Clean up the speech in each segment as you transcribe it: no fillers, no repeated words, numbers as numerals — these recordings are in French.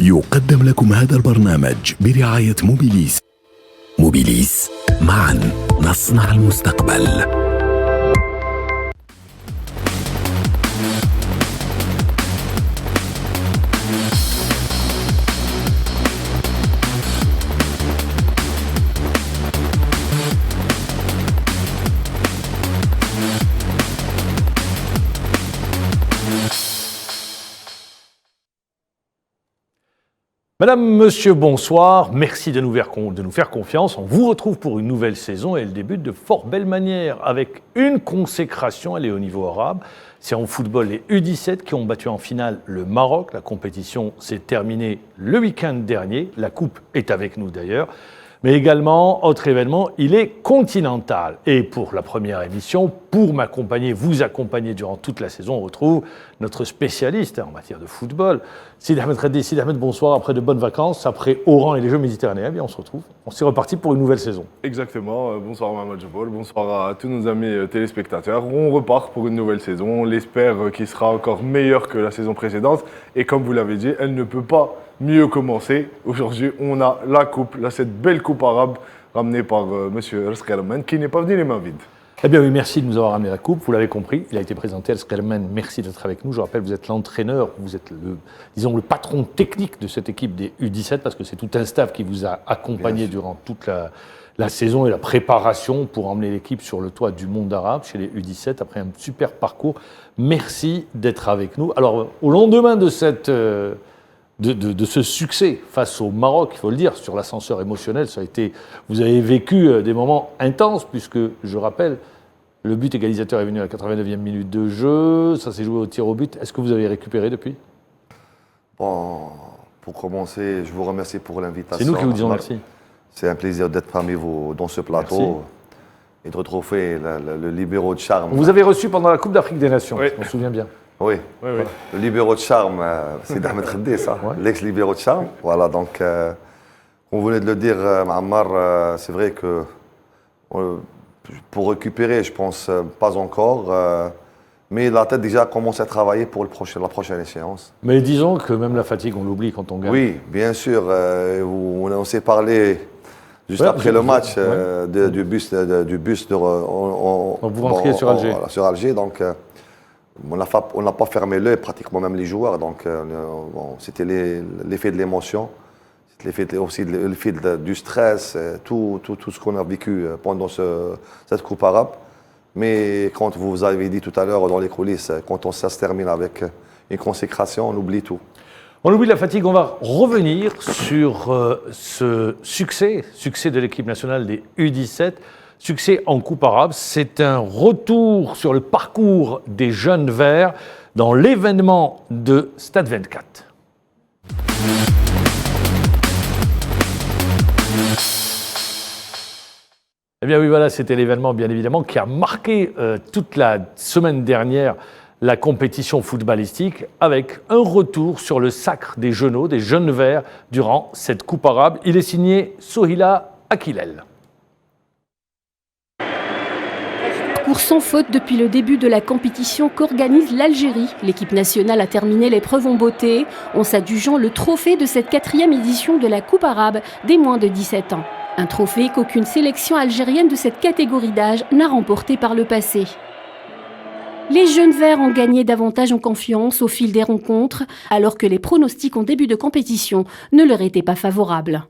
يقدم لكم هذا البرنامج برعاية موبيليس. موبيليس، معا نصنع المستقبل. Madame, Monsieur, bonsoir. Merci de nous faire confiance. On vous retrouve pour une nouvelle saison et elle débute de fort belle manière avec une consécration, elle est au niveau arabe. C'est en football les U17 qui ont battu en finale le Maroc. La compétition s'est terminée le week-end dernier. La coupe est avec nous d'ailleurs. Mais également, autre événement, il est continental. Et pour la première émission, pour m'accompagner, vous accompagner durant toute la saison, on retrouve notre spécialiste en matière de football, Sidi Ahmed Reddi. Sidi Ahmed, bonsoir. Après de bonnes vacances, après Oran et les Jeux méditerranéens, bien on se retrouve. On s'est reparti pour une nouvelle saison. Exactement. Bonsoir Mohamed Jabol, bonsoir à tous nos amis téléspectateurs. On repart pour une nouvelle saison. On l'espère qu'il sera encore meilleur que la saison précédente. Et comme vous l'avez dit, elle ne peut pas mieux commencer. Aujourd'hui, on a la coupe, cette belle coupe arabe ramenée par M. Elskerman, qui n'est pas venu les mains vides. Eh bien oui, merci de nous avoir ramené la coupe. Vous l'avez compris, il a été présenté, Elskerman. Merci d'être avec nous. Je rappelle, vous êtes l'entraîneur, vous êtes le patron technique de cette équipe des U17, parce que c'est tout un staff qui vous a accompagné durant toute la saison et la préparation pour emmener l'équipe sur le toit du monde arabe chez les U17 après un super parcours. Merci d'être avec nous. Alors, au lendemain de de ce succès face au Maroc, il faut le dire, sur l'ascenseur émotionnel, vous avez vécu des moments intenses, puisque, je rappelle, le but égalisateur est venu à la 89e minute de jeu, ça s'est joué au tir au but. Est-ce que vous avez récupéré depuis ? Bon, pour commencer, je vous remercie pour l'invitation. C'est nous qui vous disons merci. C'est un plaisir d'être parmi vous dans ce plateau. Merci. Et de retrouver le libéraux de charme. Vous avez reçu pendant la Coupe d'Afrique des Nations, Oui. je m'en souviens bien. Oui. Oui. Le libéraux de charme, c'est Ahmed Reddi, ça. Ouais. L'ex-libéraux de charme. Voilà, donc, on venait de le dire, Ma'ammar, c'est vrai que pour récupérer, je pense pas encore. Mais la tête déjà commence à travailler pour la prochaine échéance. Mais disons que même la fatigue, on l'oublie quand on gagne. Oui, bien sûr. On s'est parlé juste après le match du bus. Vous rentriez sur Alger. Sur Alger, donc on n'a pas fermé l'œil, pratiquement même les joueurs. Donc c'était l'effet de l'émotion, l'effet aussi l'effet du stress, tout ce qu'on a vécu pendant cette Coupe arabe. Mais quand vous avez dit tout à l'heure dans les coulisses, quand ça se termine avec une consécration, on oublie tout. On oublie la fatigue, on va revenir sur ce succès de l'équipe nationale des U17, succès en Coupe arabe. C'est un retour sur le parcours des jeunes verts dans l'événement de Stade 24. Eh bien oui, voilà, c'était l'événement, bien évidemment, qui a marqué toute la semaine dernière la compétition footballistique, avec un retour sur le sacre des jeunes verts, durant cette Coupe arabe. Il est signé Sohila Akilel. Pour sans faute depuis le début de la compétition qu'organise l'Algérie, l'équipe nationale a terminé l'épreuve en beauté, en s'adjugeant le trophée de cette 4e édition de la Coupe arabe des moins de 17 ans. Un trophée qu'aucune sélection algérienne de cette catégorie d'âge n'a remporté par le passé. Les jeunes verts ont gagné davantage en confiance au fil des rencontres, alors que les pronostics en début de compétition ne leur étaient pas favorables.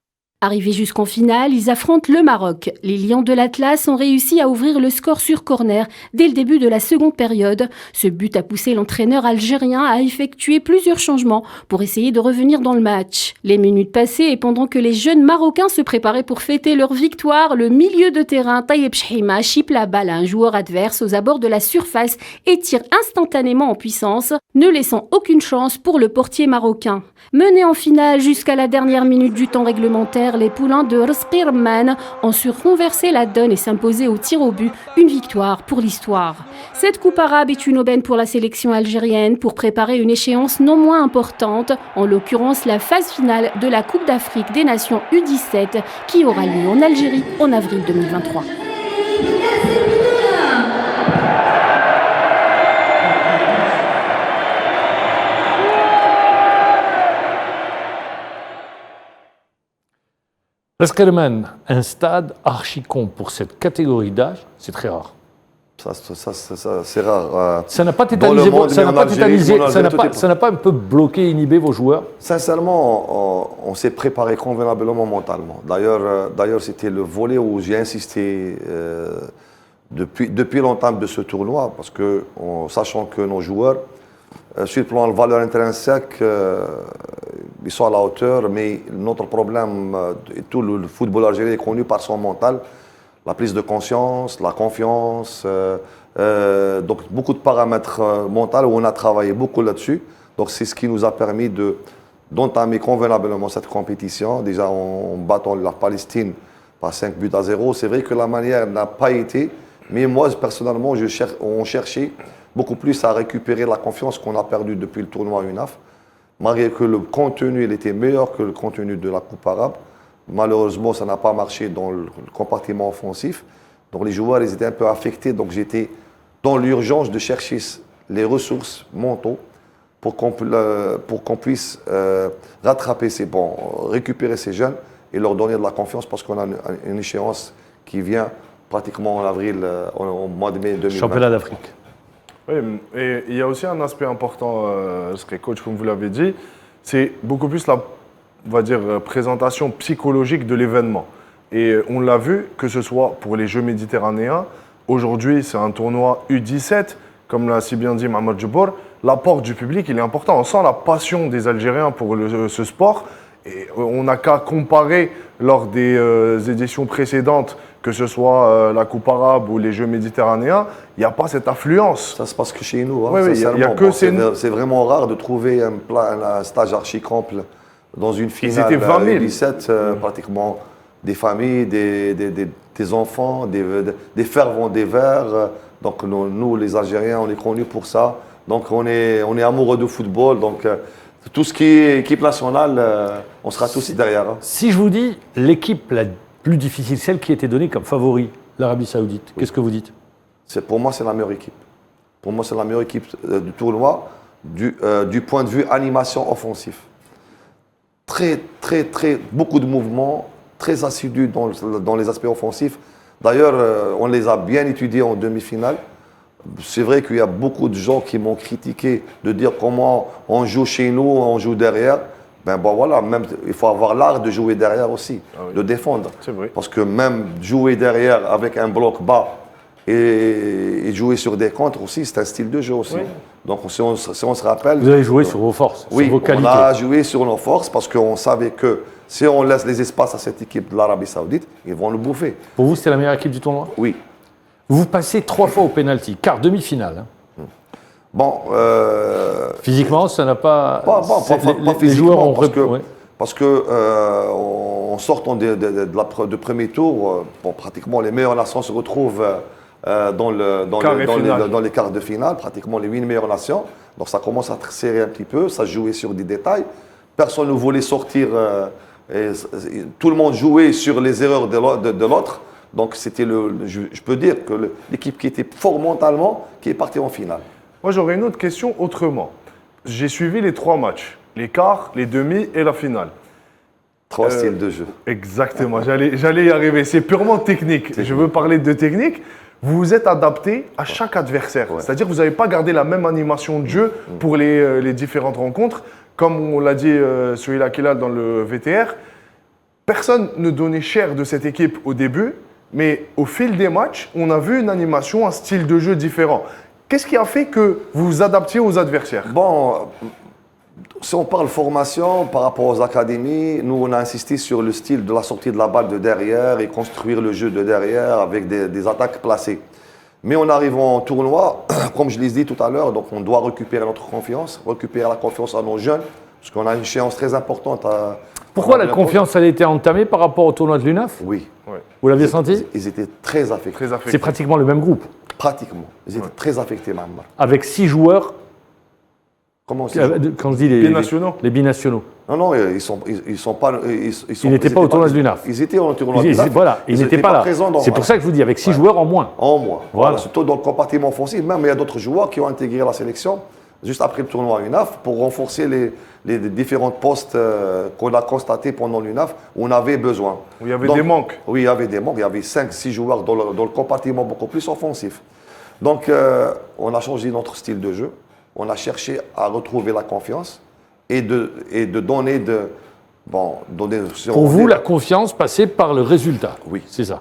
Arrivés jusqu'en finale, ils affrontent le Maroc. Les Lions de l'Atlas ont réussi à ouvrir le score sur corner dès le début de la seconde période. Ce but a poussé l'entraîneur algérien à effectuer plusieurs changements pour essayer de revenir dans le match. Les minutes passées et pendant que les jeunes Marocains se préparaient pour fêter leur victoire, le milieu de terrain Tayeb Chehima chipe la balle à un joueur adverse aux abords de la surface et tire instantanément en puissance, ne laissant aucune chance pour le portier marocain. Menés en finale jusqu'à la dernière minute du temps réglementaire, les poulains de Elskerman ont su renverser la donne et s'imposer au tir au but, une victoire pour l'histoire. Cette Coupe arabe est une aubaine pour la sélection algérienne pour préparer une échéance non moins importante, en l'occurrence la phase finale de la Coupe d'Afrique des Nations U17 qui aura lieu en Algérie en avril 2023. L'Askelman, un stade archi-con pour cette catégorie d'âge, c'est très rare. Ça, c'est rare. Ça n'a pas Dans le tétanisé, monde, mais en Algérie, ça n'a pas un peu bloqué, inhibé vos joueurs? Sincèrement, on s'est préparé convenablement mentalement. D'ailleurs, c'était le volet où j'ai insisté depuis l'entame de ce tournoi, parce que, sachant que nos joueurs, sur le plan de valeur intrinsèque, ils sont à la hauteur, mais notre problème, tout le football algérien est connu par son mental, la prise de conscience, la confiance, donc beaucoup de paramètres mentaux où on a travaillé beaucoup là-dessus. Donc c'est ce qui nous a permis d'entamer convenablement cette compétition, déjà en battant la Palestine par 5-0. C'est vrai que la manière n'a pas été, mais moi personnellement, on cherchait beaucoup plus à récupérer la confiance qu'on a perdue depuis le tournoi UNAF, malgré que le contenu il était meilleur que le contenu de la Coupe arabe. Malheureusement, ça n'a pas marché dans le compartiment offensif. Donc les joueurs ils étaient un peu affectés. Donc j'étais dans l'urgence de chercher les ressources mentaux pour qu'on puisse rattraper récupérer ces jeunes et leur donner de la confiance parce qu'on a une échéance qui vient pratiquement en avril, au mois de mai 2020. Championnat d'Afrique. Oui, et il y a aussi un aspect important, coach, comme vous l'avez dit, c'est beaucoup plus la, on va dire, présentation psychologique de l'événement. Et on l'a vu, que ce soit pour les Jeux méditerranéens, aujourd'hui c'est un tournoi U17, comme l'a si bien dit Mohamed Jabbour, l'apport du public il est important. On sent la passion des Algériens pour ce sport. Et on n'a qu'à comparer lors des éditions précédentes, que ce soit la Coupe arabe ou les Jeux méditerranéens, il n'y a pas cette affluence. Ça se passe que chez nous. Hein, oui, y a que c'est vraiment rare de trouver un stage archi-comple dans une finale. Ils étaient 20 000. 17, pratiquement des familles, des enfants, des fervents des Verts. Donc nous, les Algériens, on est connus pour ça. Donc on est amoureux de football. Donc tout ce qui est équipe nationale, on sera tous derrière. Hein. Si je vous dis l'équipe la plus difficile, celle qui était donnée comme favori, l'Arabie Saoudite, qu'est-ce que vous dites? Pour moi, c'est la meilleure équipe. Pour moi, c'est la meilleure équipe du tournoi du point de vue animation offensif. Beaucoup de mouvements, très assidus dans les aspects offensifs. D'ailleurs, on les a bien étudiés en demi-finale. C'est vrai qu'il y a beaucoup de gens qui m'ont critiqué de dire comment on joue chez nous, on joue derrière. Voilà, même, il faut avoir l'art de jouer derrière aussi, de défendre. C'est vrai. Parce que même jouer derrière avec un bloc bas et jouer sur des contres aussi, c'est un style de jeu aussi. Oui. Donc si on se rappelle... Vous avez joué sur vos forces, oui, sur vos qualités. On a joué sur nos forces parce qu'on savait que si on laisse les espaces à cette équipe de l'Arabie Saoudite, ils vont le bouffer. Pour vous, c'était la meilleure équipe du tournoi? Oui. Vous passez 3 fois au pénalty, quart demi-finale. Hein. Physiquement, ça n'a pas... Pas les physiquement, joueurs ont parce que en sortant de premier tour, pratiquement les meilleures nations se retrouvent dans les quarts de finale, pratiquement les 8 meilleures nations. Donc ça commence à serrer un petit peu, ça jouait sur des détails. Personne ne voulait sortir, tout le monde jouait sur les erreurs de l'autre. Donc c'était je peux dire que l'équipe qui était fort mentalement, qui est partie en finale. Moi, j'aurais une autre question autrement. J'ai suivi les 3 matchs, les quarts, les demi et la finale. 3 styles de jeu. Exactement, j'allais y arriver. C'est purement technique. Je veux parler de technique. Vous vous êtes adapté à chaque adversaire. Ouais. C'est-à-dire que vous n'avez pas gardé la même animation de jeu pour les différentes rencontres. Comme on l'a dit Souheila Kelal dans le VTR, personne ne donnait cher de cette équipe au début, mais au fil des matchs, on a vu une animation, un style de jeu différent. Qu'est-ce qui a fait que vous vous adaptiez aux adversaires? Si on parle formation par rapport aux académies, nous on a insisté sur le style de la sortie de la balle de derrière et construire le jeu de derrière avec des attaques placées. Mais en arrivant en tournoi, comme je l'ai dit tout à l'heure, donc on doit récupérer notre confiance, récupérer la confiance à nos jeunes, parce qu'on a une échéance très importante à... Pourquoi la confiance a été entamée par rapport au tournoi de l'UNAF? Oui. Vous l'aviez senti? Ils étaient très affectés. C'est pratiquement le même groupe? Pratiquement. Ils étaient très affectés, Mohamed. Avec 6 joueurs. Comment quand je dis les binationaux? Les binationaux. Non, ils sont pas. Ils n'étaient pas au tournoi de l'UNAF. Ils étaient au tournoi de l'UNAF. Voilà, ils n'étaient pas là. C'est pour ça que je vous dis, avec 6 joueurs en moins. En moins. Voilà. Surtout dans le compartiment offensif. Même il y a d'autres joueurs qui ont intégré la sélection. juste après le tournoi UNAF, pour renforcer les différents postes qu'on a constatés pendant l'UNAF où on avait besoin. Où il y avait des manques. Oui, il y avait des manques. Il y avait 5-6 joueurs dans le compartiment beaucoup plus offensif. Donc, on a changé notre style de jeu. On a cherché à retrouver la confiance et de donner de... Bon, donner, Pour vous, la confiance passait par le résultat. Oui. C'est ça.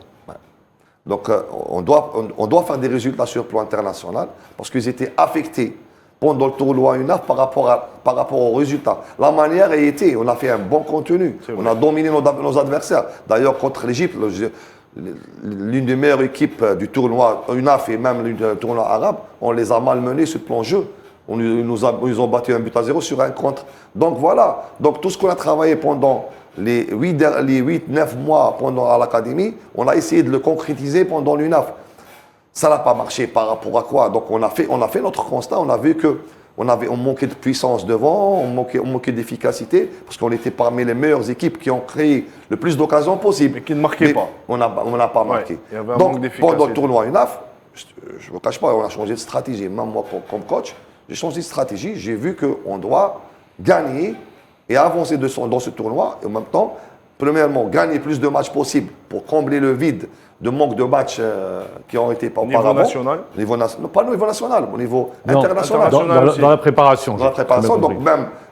Donc, on doit faire des résultats sur le plan international parce qu'ils étaient affectés pendant le tournoi UNAF par rapport aux résultats. La manière a été, on a fait un bon contenu, on a dominé nos adversaires. D'ailleurs, contre l'Égypte, l'une des meilleures équipes du tournoi UNAF et même du tournoi arabe, on les a malmenés sur le plan jeu. Ils nous ont battu 1-0 sur un contre. Donc voilà, donc tout ce qu'on a travaillé pendant les 8-9 mois à l'académie, on a essayé de le concrétiser pendant l'UNAF. Ça n'a pas marché par rapport à quoi? Donc on a fait notre constat, on a vu qu'on manquait de puissance devant, on manquait d'efficacité, parce qu'on était parmi les meilleures équipes qui ont créé le plus d'occasions possibles. Mais qui ne marquaient pas. On n'a pas marqué. Il y avait un Donc manque d'efficacité. pendant le tournoi UNAF, je ne vous cache pas, on a changé de stratégie. Même moi, comme coach, j'ai changé de stratégie. J'ai vu qu'on doit gagner et avancer dans ce tournoi. Et en même temps, premièrement, gagner plus de matchs possibles pour combler le vide de manque de matchs qui ont été Au niveau national? Pas au niveau national, au niveau international. Dans la préparation. Dans la préparation, donc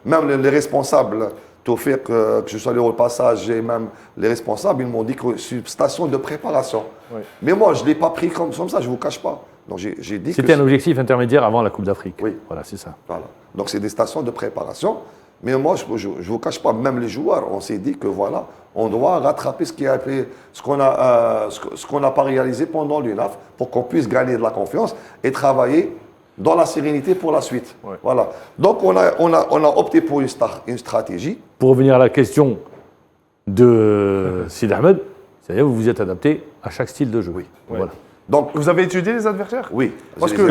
même les responsables, Tofik, que je salue au passage, et même les responsables, ils m'ont dit que c'est une station de préparation. Oui. Mais moi, je ne l'ai pas pris comme ça, je ne vous cache pas. Donc j'ai dit C'était que un objectif intermédiaire avant la Coupe d'Afrique. Oui. Voilà, c'est ça. Voilà. Donc c'est des stations de préparation. Mais moi, je ne vous cache pas, même les joueurs, on s'est dit que voilà, on doit rattraper ce qu'on n'a pas réalisé pendant l'UNAF pour qu'on puisse gagner de la confiance et travailler dans la sérénité pour la suite. Ouais. Voilà. Donc on a opté pour une stratégie. Pour revenir à la question de Sid Ahmed, c'est-à-dire que vous vous êtes adapté à chaque style de jeu. Oui. Voilà. Donc, Vous avez étudié les adversaires? oui. Parce que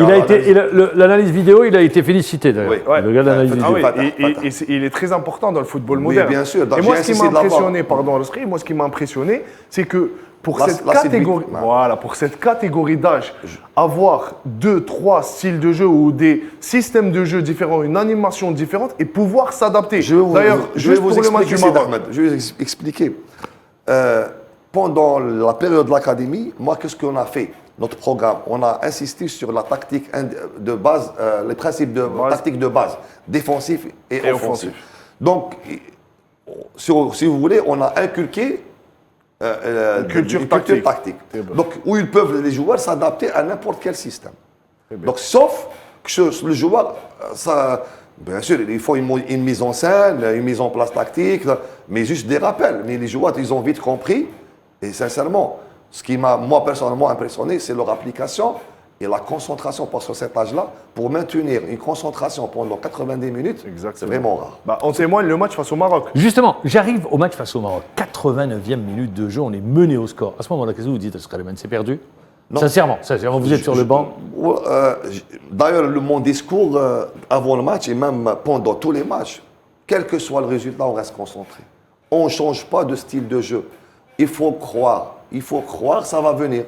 L'analyse vidéo, il a été félicité d'ailleurs. Oui. Ouais. Le gars de l'analyse Ah vidéo. oui, Fatah. et il est très important dans le football Oui, moderne. bien sûr. Donc, Et moi, j'ai ce qui insisté m'a de l'avoir. impressionné, pardon, Al-Sri, moi, ce qui m'a impressionné, c'est que pour Là, cette c'est catégorie, vite. voilà, pour cette catégorie d'âge, avoir 2-3 styles de jeu ou des systèmes de jeu différents, une animation différente et pouvoir s'adapter. D'ailleurs, je vais juste vous pour le match du expliquer, Maroc. Ahmed. Je vais vous expliquer. Pendant la période de l'académie, moi, qu'est-ce qu'on a fait? Notre programme, on a insisté sur la tactique de base, les principes de tactique de base, défensif et offensif. Donc, si vous voulez, on a inculqué Une culture tactique. Très bien. Donc, où ils peuvent, les joueurs, s'adapter à n'importe quel système. Donc, sauf que le joueur, bien sûr, il faut une mise en scène, une mise en place tactique, mais juste des rappels. Mais les joueurs, ils ont vite compris. Et sincèrement, ce qui m'a, moi, personnellement impressionné, c'est leur application et la concentration. Parce que cet âge-là, pour maintenir une concentration pendant 90 minutes, c'est vraiment rare. Bah, on témoigne le match face au Maroc. Justement, j'arrive au match face au Maroc. 89e minute de jeu, on est mené au score. À ce moment-là, qu'est-ce que vous dites, Al-Sri, c'est perdu? Non. Sincèrement, vous êtes sur le banc. D'ailleurs, mon discours avant le match et même pendant tous les matchs, quel que soit le résultat, on reste concentré. On ne change pas de style de jeu. Il faut croire, ça va venir.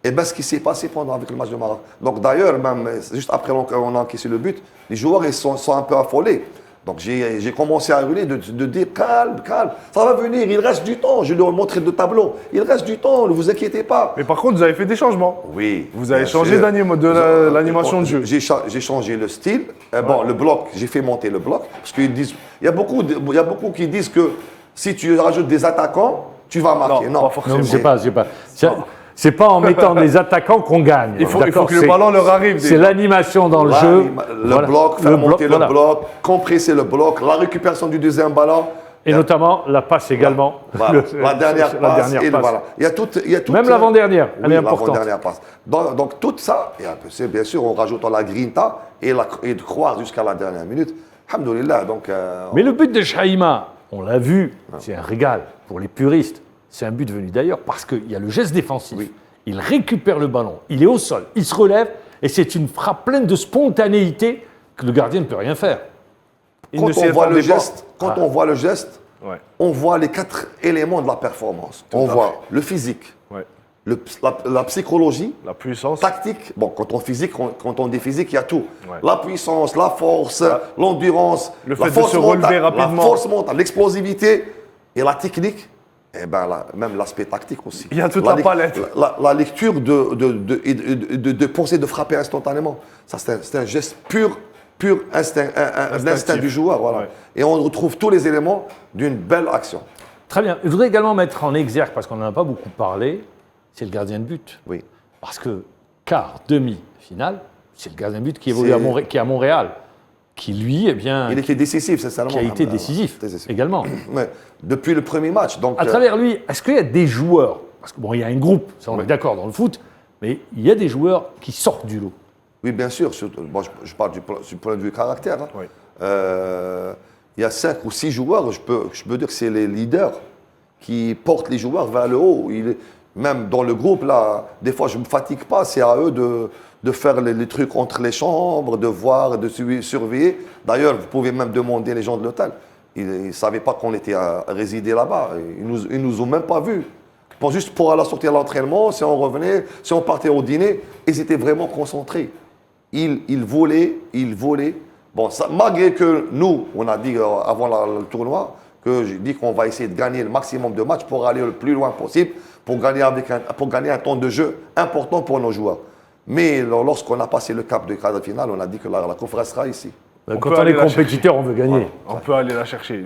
Et bien, ce qui s'est passé avec le match de Maroc. Donc d'ailleurs, même juste après on a encaissé le but, les joueurs ils sont un peu affolés. Donc j'ai commencé à hurler, de dire calme, ça va venir, il reste du temps. Je leur ai montré le tableau, il reste du temps, ne vous inquiétez pas. Mais par contre, vous avez fait des changements. Oui. Vous avez bien changé sûr. l'animation de jeu. J'ai changé le style. Bon, le bloc, j'ai fait monter le bloc. Parce qu'il y a beaucoup qui disent que si tu rajoutes des attaquants, tu vas marquer. Non, pas forcément. Non, je sais pas. C'est pas en mettant des attaquants qu'on gagne. Il faut que le ballon leur arrive. C'est l'animation dans le jeu. Le bloc, faire monter le bloc, compresser le bloc, la récupération du deuxième ballon. Et notamment la passe également. Voilà. La dernière passe. Voilà. Il y a tout, même l'avant-dernière, elle est oui, importante. L'avant-dernière passe. Donc tout ça, et bien sûr, on rajoute la grinta et de croire jusqu'à la dernière minute. Alhamdoulilah. Mais le but de Shaïma, on l'a vu, c'est un régal pour les puristes. C'est un but venu d'ailleurs parce qu'il y a le geste défensif. Oui. Il récupère le ballon, il est au sol, il se relève et c'est une frappe pleine de spontanéité que le gardien ne peut rien faire. Quand on voit le geste, on voit les 4 éléments de la performance. On voit le physique, la psychologie, La puissance. tactique. Bon, quand on dit physique, il y a tout. Ouais. La puissance, la force, l'endurance, Le la fait de force se relever mentale, rapidement. la force mentale, l'explosivité et la technique. Et ben même l'aspect tactique aussi. Il y a toute la palette. La lecture de penser, de frapper instantanément. Ça, c'est un geste pur instinct, un instinct du joueur. Voilà. Ouais. Et on retrouve tous les éléments d'une belle action. Très bien. Je voudrais également mettre en exergue, parce qu'on n'en a pas beaucoup parlé, c'est le gardien de but. Oui. Parce que quart, demi-finale, c'est le gardien de but qui évolue qui est à Montréal, qui lui, eh bien, Il était décisif, sincèrement. qui a été décisif également. Ouais. Depuis le premier match. Donc, À travers lui, est-ce qu'il y a des joueurs, parce que bon, il y a un groupe, ça on est d'accord dans le foot, mais il y a des joueurs qui sortent du lot. oui, bien sûr. Bon, je parle du point de vue caractère. Hein. Oui. Il y a 5 ou 6 joueurs, je peux dire que c'est les leaders qui portent les joueurs vers le haut. Même dans le groupe, là, des fois, je ne me fatigue pas. C'est à eux de faire les trucs entre les chambres, de voir, de surveiller. D'ailleurs, vous pouvez même demander les gens de l'hôtel. Ils ne savaient pas qu'on était à résider là-bas. Ils nous ont même pas vus. Juste pour aller sortir à l'entraînement, si on revenait, si on partait au dîner, ils étaient vraiment concentrés. Ils volaient. Bon, ça, malgré que nous, on a dit avant le tournoi, que j'ai dit qu'on va essayer de gagner le maximum de matchs pour aller le plus loin possible, pour gagner un temps de jeu important pour nos joueurs. Mais lorsqu'on a passé le cap de quart de finale, on a dit que la conférence sera ici. On Quand peut on est aller la compétiteur, on veut gagner. On peut aller la chercher.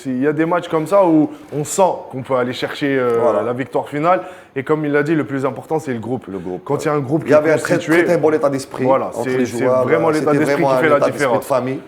Il y a des matchs comme ça où on sent qu'on peut aller chercher la victoire finale. Et comme il l'a dit, le plus important, c'est le groupe. Quand il y a un groupe Il qui y avait est un très, constitué, très bon état d'esprit voilà, entre c'est les joueurs. vraiment l'état C'était d'esprit qui vraiment fait un la état d'esprit différence. de famille.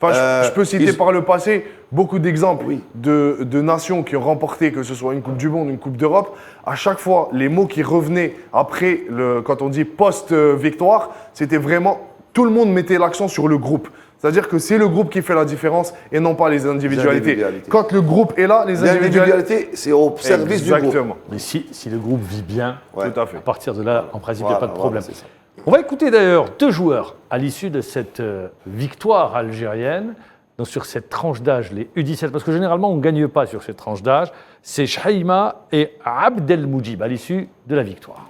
Enfin, je peux citer par le passé beaucoup d'exemples Oui. de nations qui ont remporté, que ce soit une Coupe du Monde, une Coupe d'Europe. À chaque fois, les mots qui revenaient après, quand on dit post-victoire, c'était vraiment, tout le monde mettait l'accent sur le groupe. C'est-à-dire que c'est le groupe qui fait la différence et non pas les individualités. Quand le groupe est là, les individualités… L'individualité, c'est au service du groupe. Exactement. Mais si le groupe vit bien, Ouais. Tout à fait. à partir de là, en principe, il n'y a pas de Voilà, problème. c'est ça. On va écouter d'ailleurs 2 joueurs à l'issue de cette victoire algérienne, donc sur cette tranche d'âge, les U17, parce que généralement on ne gagne pas sur cette tranche d'âge, c'est Chahima et Abdelmoujib à l'issue de la victoire.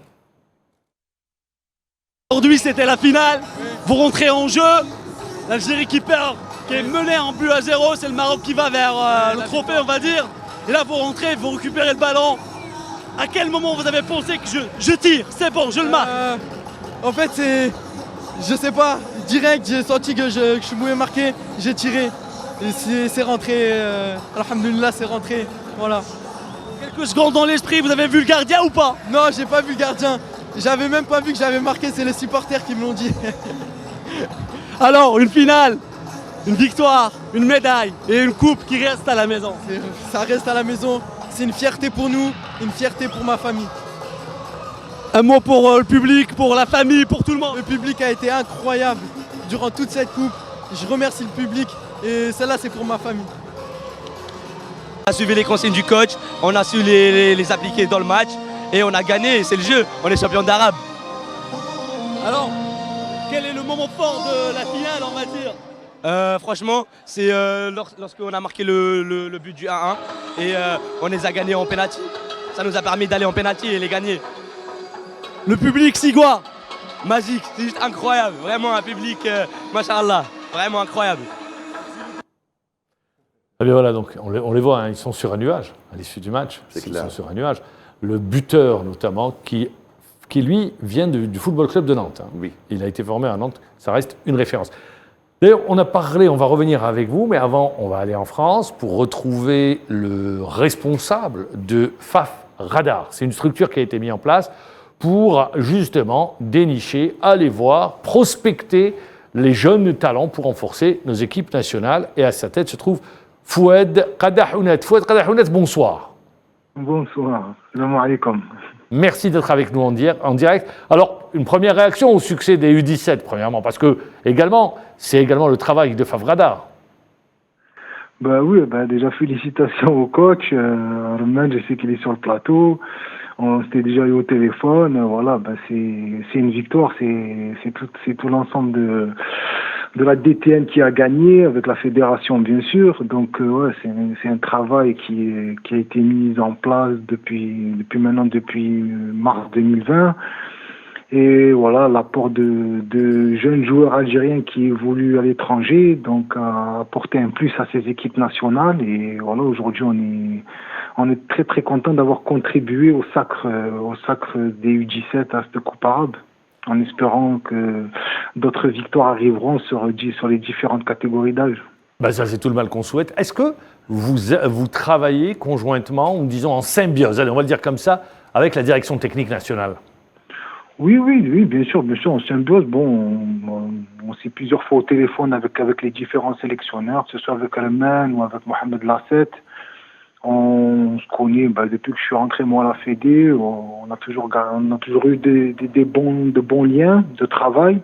Aujourd'hui c'était la finale, vous rentrez en jeu, l'Algérie qui perd, qui est menée en but à 0, c'est le Maroc qui va vers le trophée on va dire. Et là vous rentrez, vous récupérez le ballon. À quel moment vous avez pensé que je tire, c'est bon, je le marque? En fait, je sais pas, direct, j'ai senti que je pouvais marquer, j'ai tiré. Et c'est rentré, alhamdoulilah, c'est rentré, voilà. Quelques secondes dans l'esprit, vous avez vu le gardien ou pas? Non, j'ai pas vu le gardien, j'avais même pas vu que j'avais marqué, c'est les supporters qui me l'ont dit. Alors, une finale, une victoire, une médaille et une coupe qui reste à la maison. Ça reste à la maison, c'est une fierté pour nous, une fierté pour ma famille. Un mot pour le public, pour la famille, pour tout le monde. Le public a été incroyable durant toute cette coupe, je remercie le public et celle-là c'est pour ma famille. On a suivi les consignes du coach, on a su les appliquer dans le match et on a gagné, c'est le jeu, on est champion d'Arabe. Alors, quel est le moment fort de la finale, on va dire? Franchement, c'est lorsqu'on a marqué le but du 1-1 et on les a gagnés en pénalty. Ça nous a permis d'aller en pénalty et les gagner. Le public Sigua, magique, c'est juste incroyable, vraiment un public, machallah, vraiment incroyable. Eh bien voilà, donc on les voit, hein, ils sont sur un nuage à l'issue du match. C'est Ils clair. sont sur un nuage. Le buteur notamment, qui lui vient du Football Club de Nantes. Hein. Oui. Il a été formé à Nantes, ça reste une référence. D'ailleurs, on a parlé, on va revenir avec vous, mais avant, on va aller en France pour retrouver le responsable de FAF Radar. C'est une structure qui a été mise en place pour justement dénicher, aller voir, prospecter les jeunes talents pour renforcer nos équipes nationales. Et à sa tête se trouve Fouad Qadahounet. Fouad Qadahounet, bonsoir. Bonsoir, salam alaikum. Merci d'être avec nous en direct. Alors, une première réaction au succès des U17, premièrement, parce que c'est également le travail de FAF Radar. Oui, déjà félicitations au coach. Romain, je sais qu'il est sur le plateau. On s'était déjà eu au téléphone. Voilà, c'est une victoire. C'est tout l'ensemble de la DTN qui a gagné, avec la fédération bien sûr. Donc ouais, c'est un travail qui a été mis en place depuis mars 2020. Et voilà, l'apport de jeunes joueurs algériens qui évoluent à l'étranger, donc a apporté un plus à ces équipes nationales. Et voilà, aujourd'hui, on est très très content d'avoir contribué au sacre des U17 à cette Coupe arabe, en espérant que d'autres victoires arriveront sur les différentes catégories d'âge. Ben ça, c'est tout le mal qu'on souhaite. Est-ce que vous travaillez conjointement, ou disons en symbiose, allez, on va le dire comme ça, avec la direction technique nationale? Oui, bien sûr, en symbiose. Bon, on s'est plusieurs fois au téléphone avec les différents sélectionneurs, que ce soit avec Alman ou avec Mohamed Lasset. On se connaît depuis que je suis rentré moi à la Fédé. On a toujours eu de bons liens de travail.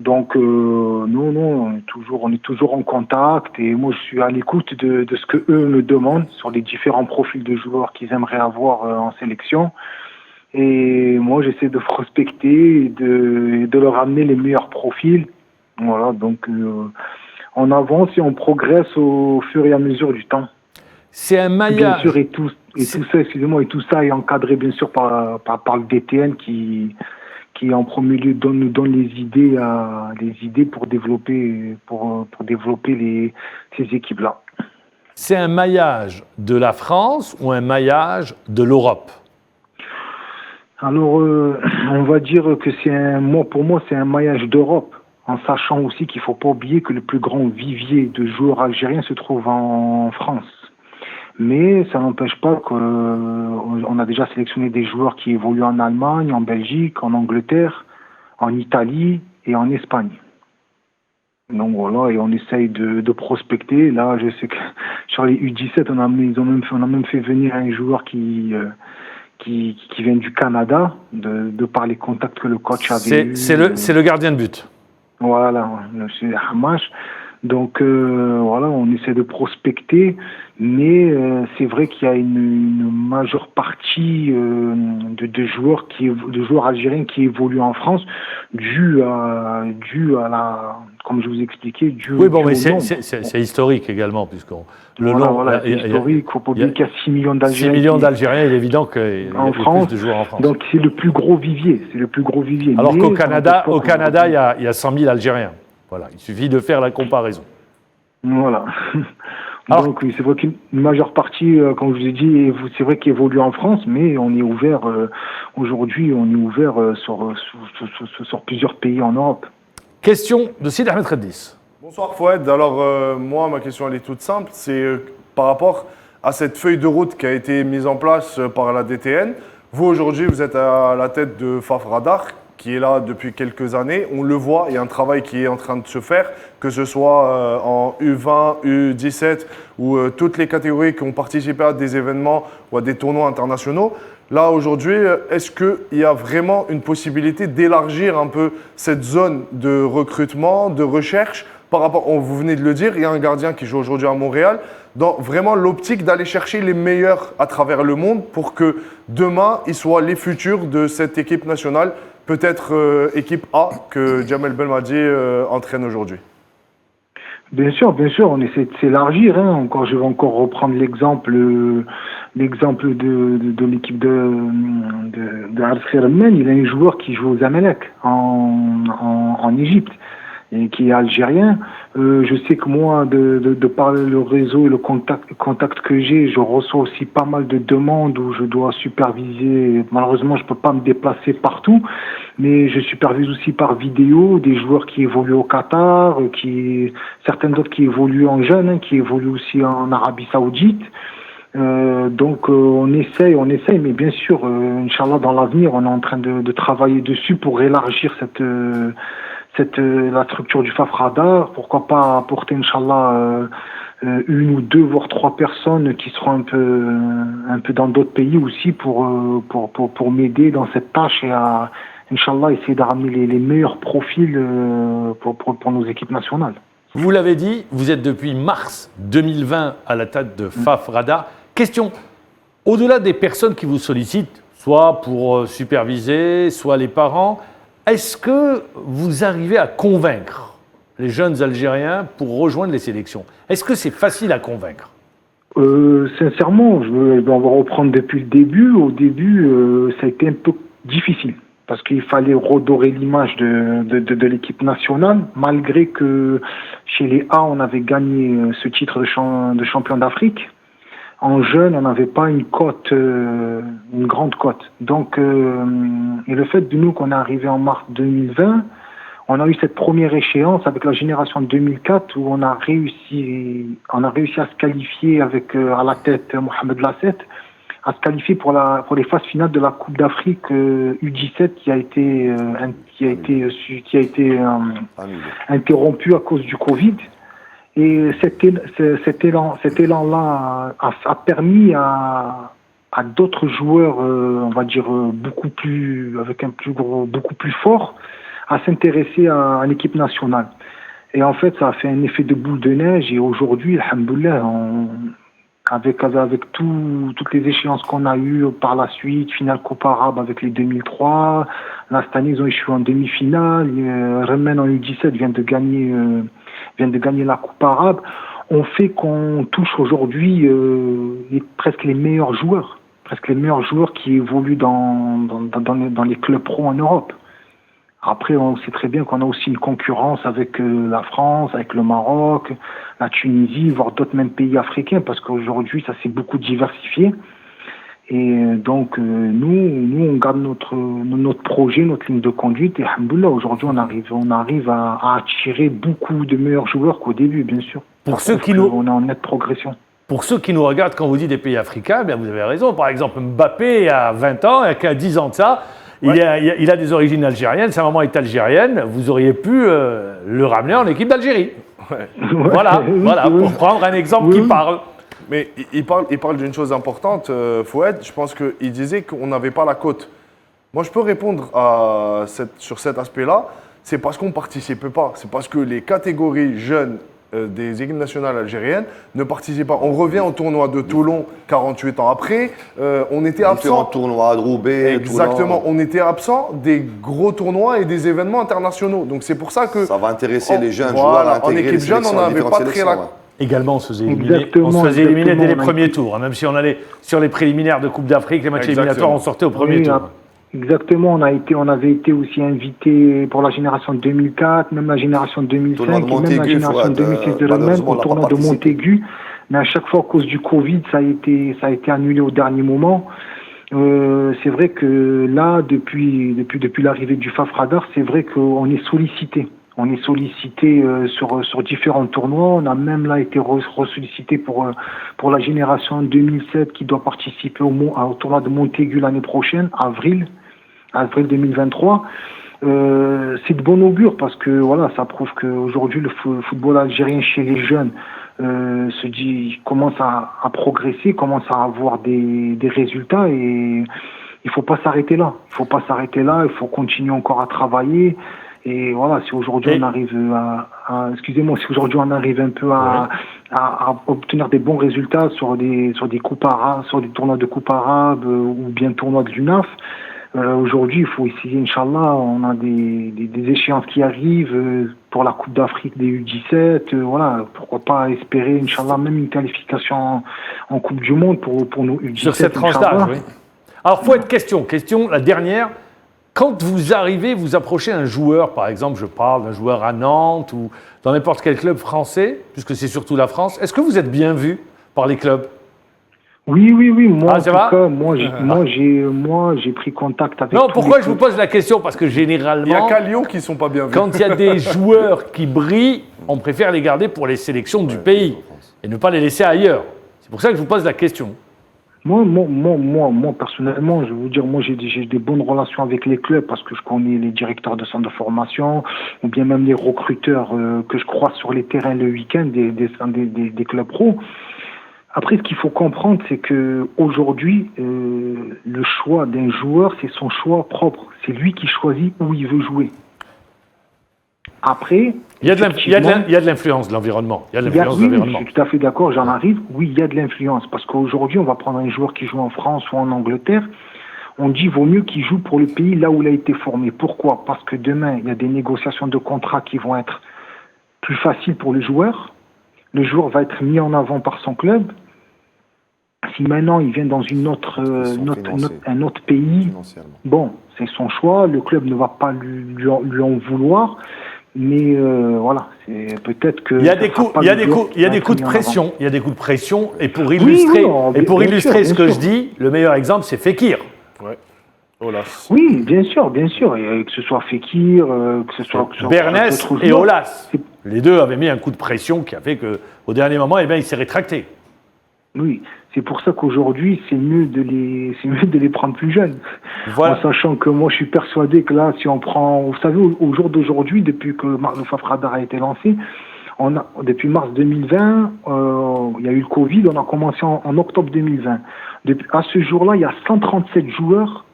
Donc non, on est toujours en contact, et moi je suis à l'écoute de ce que eux me demandent sur les différents profils de joueurs qu'ils aimeraient avoir en sélection. Et moi, j'essaie de prospecter et de leur amener les meilleurs profils. Voilà, donc on avance et on progresse au fur et à mesure du temps. C'est un maillage. Bien sûr, et tout ça est encadré bien sûr par le DTN qui en premier lieu nous donne les idées pour développer ces équipes-là. C'est un maillage de la France ou un maillage de l'Europe? Alors, on va dire que pour moi, c'est un maillage d'Europe, en sachant aussi qu'il ne faut pas oublier que le plus grand vivier de joueurs algériens se trouve en France. Mais ça n'empêche pas qu'on a déjà sélectionné des joueurs qui évoluent en Allemagne, en Belgique, en Angleterre, en Italie et en Espagne. Donc voilà, et on essaye de prospecter. Là, je sais que sur les U17, on a même fait venir un joueur qui vient du Canada, de par les contacts que le coach avait eu. C'est le gardien de but. Voilà, c'est Hamash. Donc voilà, on essaie de prospecter, mais c'est vrai qu'il y a une majeure partie de joueurs algériens qui évoluent en France, dû à la, comme je vous expliquais, oui, bon, mais c'est historique également, puisqu'on c'est historique. Il faut pas oublier qu'il y a 6 millions d'Algériens. 6 millions d'Algériens, il est évident qu'il y a plus de joueurs en France. Donc c'est le plus gros vivier, Alors qu'au Canada, il y a 100 000 Algériens. Voilà, il suffit de faire la comparaison. Voilà. Donc oui, c'est vrai qu'une majeure partie, comme je vous ai dit, c'est vrai qu'il évolue en France, mais on est ouvert, aujourd'hui, sur plusieurs pays en Europe. Question de Sid Ahmed Khaddis. Bonsoir Fouad. Alors moi, ma question elle est toute simple. C'est par rapport à cette feuille de route qui a été mise en place par la DTN. Vous aujourd'hui, vous êtes à la tête de FAF Radar, qui est là depuis quelques années. On le voit, il y a un travail qui est en train de se faire, que ce soit en U20, U17 ou toutes les catégories qui ont participé à des événements ou à des tournois internationaux. Là, aujourd'hui, est-ce qu'il y a vraiment une possibilité d'élargir un peu cette zone de recrutement, de recherche par rapport, vous venez de le dire, il y a un gardien qui joue aujourd'hui à Montréal, dans vraiment l'optique d'aller chercher les meilleurs à travers le monde pour que demain, ils soient les futurs de cette équipe nationale, peut-être équipe A que Djamel Belmadi entraîne aujourd'hui. Bien sûr, on essaie de s'élargir. Je vais encore reprendre l'exemple de l'équipe de Al Khermen. Il a un joueur qui joue aux Zamalek en Égypte et qui est algérien. Je sais que moi, de par le réseau et le contact que j'ai, je reçois aussi pas mal de demandes où je dois superviser. Malheureusement, je peux pas me déplacer partout, mais je supervise aussi par vidéo des joueurs qui évoluent au Qatar, certains d'autres qui évoluent en jeunes, qui évoluent aussi en Arabie Saoudite. Donc on essaye, mais bien sûr, Inch'Allah, dans l'avenir, on est en train de travailler dessus pour élargir la structure du FAF Radar. Pourquoi pas apporter, Inch'Allah, une ou deux, voire trois personnes qui seront un peu dans d'autres pays aussi pour m'aider dans cette tâche et à, Inch'Allah, essayer de ramener les meilleurs profils pour nos équipes nationales. Vous l'avez dit, vous êtes depuis mars 2020 à la tête de FAF Radar. Question, au-delà des personnes qui vous sollicitent, soit pour superviser, soit les parents, est-ce que vous arrivez à convaincre les jeunes Algériens pour rejoindre les sélections. Est-ce que c'est facile à convaincre? Sincèrement, je vais reprendre depuis le début. Au début, ça a été un peu difficile parce qu'il fallait redorer l'image de l'équipe nationale, malgré que chez les A, on avait gagné ce titre de champion d'Afrique. En jeune, on n'avait pas une cote, une grande cote. Donc, et le fait de nous qu'on est arrivé en mars 2020, on a eu cette première échéance avec la génération de 2004 où on a réussi à se qualifier avec à la tête Mohamed Lasset, à se qualifier pour les phases finales de la Coupe d'Afrique U17 qui a été interrompue à cause du Covid. Et cet élan-là a permis à d'autres joueurs, on va dire beaucoup plus fort, à s'intéresser à l'équipe nationale. Et en fait, ça a fait un effet de boule de neige. Et aujourd'hui, alhamdoulilah, avec toutes les échéances qu'on a eues par la suite, finale Coupe arabe avec les 2003, là, cette année, ils ont échoué en demi-finale. Remen en U17 vient de gagner la Coupe arabe. On fait qu'on touche aujourd'hui presque les meilleurs joueurs qui évoluent dans les clubs pro en Europe. Après, on sait très bien qu'on a aussi une concurrence avec la France, avec le Maroc, la Tunisie, voire d'autres même pays africains, parce qu'aujourd'hui, ça s'est beaucoup diversifié. Et donc, nous, on garde notre projet, notre ligne de conduite. Et alhamdoulilah, aujourd'hui, on arrive à attirer beaucoup de meilleurs joueurs qu'au début, bien sûr. On est en nette progression. Pour ceux qui nous regardent, quand vous dites des pays africains, bien vous avez raison. Par exemple, Mbappé a 20 ans, il a 10 ans de ça. Ouais. Il a des origines algériennes, sa maman est algérienne, vous auriez pu le ramener en équipe d'Algérie. Ouais. Voilà, pour prendre un exemple qui parle. Mais il parle d'une chose importante, Fouad. Je pense qu'il disait qu'on n'avait pas la cote. Moi, je peux répondre sur cet aspect-là. C'est parce qu'on ne participait pas. C'est parce que les catégories jeunes des équipes nationales algériennes ne participaient pas. On revient au tournoi de Toulon 48 ans après. On était absent. Un tournoi de Roubaix. Exactement. On était absent des gros tournois et des événements internationaux. Donc c'est pour ça que ça va intéresser les jeunes joueurs à en équipe jeune, on n'avait pas très la. Également, on se faisait éliminer dès les premiers tours. Même si on allait sur les préliminaires de Coupe d'Afrique, les matchs éliminatoires, on sortait au premier tour. Exactement, on avait été aussi invité pour la génération 2004, même la génération 2005, même la génération 2006 de Rennes, au tournoi de Montaigu. Mais à chaque fois, à cause du Covid, ça a été annulé au dernier moment. C'est vrai que là, depuis l'arrivée du Fafradar, c'est vrai qu'on est sollicité. On est sollicité sur différents tournois. On a même là été ressollicité pour la génération 2007 qui doit participer au tournoi de Montaigu l'année prochaine, avril 2023. C'est de bon augure parce que voilà, ça prouve qu'aujourd'hui le football algérien chez les jeunes commence à progresser, commence à avoir des résultats et il faut pas s'arrêter là. Il faut continuer encore à travailler. Et voilà, si aujourd'hui on arrive si aujourd'hui on arrive un peu à obtenir des bons résultats sur des coupes arabes, sur des tournois de coupe arabe ou bien tournois de l'UNAF, aujourd'hui il faut essayer, Inch'Allah, on a des échéances qui arrivent pour la Coupe d'Afrique des U17, voilà, pourquoi pas espérer, Inch'Allah, même une qualification en Coupe du Monde pour nos U17. Sur cette tranche d'âge, oui. Alors, faut être question, la dernière. Quand vous arrivez, vous approchez un joueur, par exemple, je parle d'un joueur à Nantes ou dans n'importe quel club français, puisque c'est surtout la France, est-ce que vous êtes bien vu par les clubs ? Oui. Moi, en tout cas, moi, j'ai pris contact avec. Non, pourquoi je vous pose la question ? Parce que généralement, il n'y a qu'à Lyon qui ne sont pas bien vus. Quand il y a des joueurs qui brillent, on préfère les garder pour les sélections du pays et ne pas les laisser ailleurs. C'est pour ça que je vous pose la question. Moi, personnellement, je vais vous dire, moi, j'ai des bonnes relations avec les clubs parce que je connais les directeurs de centres de formation ou bien même les recruteurs que je croise sur les terrains le week-end des clubs pro. Après, ce qu'il faut comprendre, c'est que aujourd'hui, le choix d'un joueur, c'est son choix propre. C'est lui qui choisit où il veut jouer. Après, il y a de l'influence de l'environnement. Je suis tout à fait d'accord, j'en arrive. Oui, il y a de l'influence. Parce qu'aujourd'hui, on va prendre un joueur qui joue en France ou en Angleterre. On dit vaut mieux qu'il joue pour le pays là où il a été formé. Pourquoi ? Parce que demain, il y a des négociations de contrats qui vont être plus facile pour le joueur. Le joueur va être mis en avant par son club. Si maintenant il vient dans un autre pays, bon, c'est son choix. Le club ne va pas lui en vouloir. Mais voilà, c'est peut-être que il y a des coups de pression. Il y a des coups de pression. Et pour illustrer ce que je dis, le meilleur exemple, c'est Fekir. Ouais. Olas. Oui, bien sûr. Et que ce soit Fekir, que ce soit Bernès et Olas. Les deux avaient mis un coup de pression qui a fait qu'au dernier moment, il s'est rétracté. Oui, c'est pour ça qu'aujourd'hui, c'est mieux de les prendre plus jeunes. Voilà. En sachant que moi, je suis persuadé que là, si on prend, vous savez, au jour d'aujourd'hui, depuis que le FAF Radar a été lancé, depuis mars 2020, il y a eu le Covid, on a commencé en octobre 2020. À ce jour-là, il y a 137 joueurs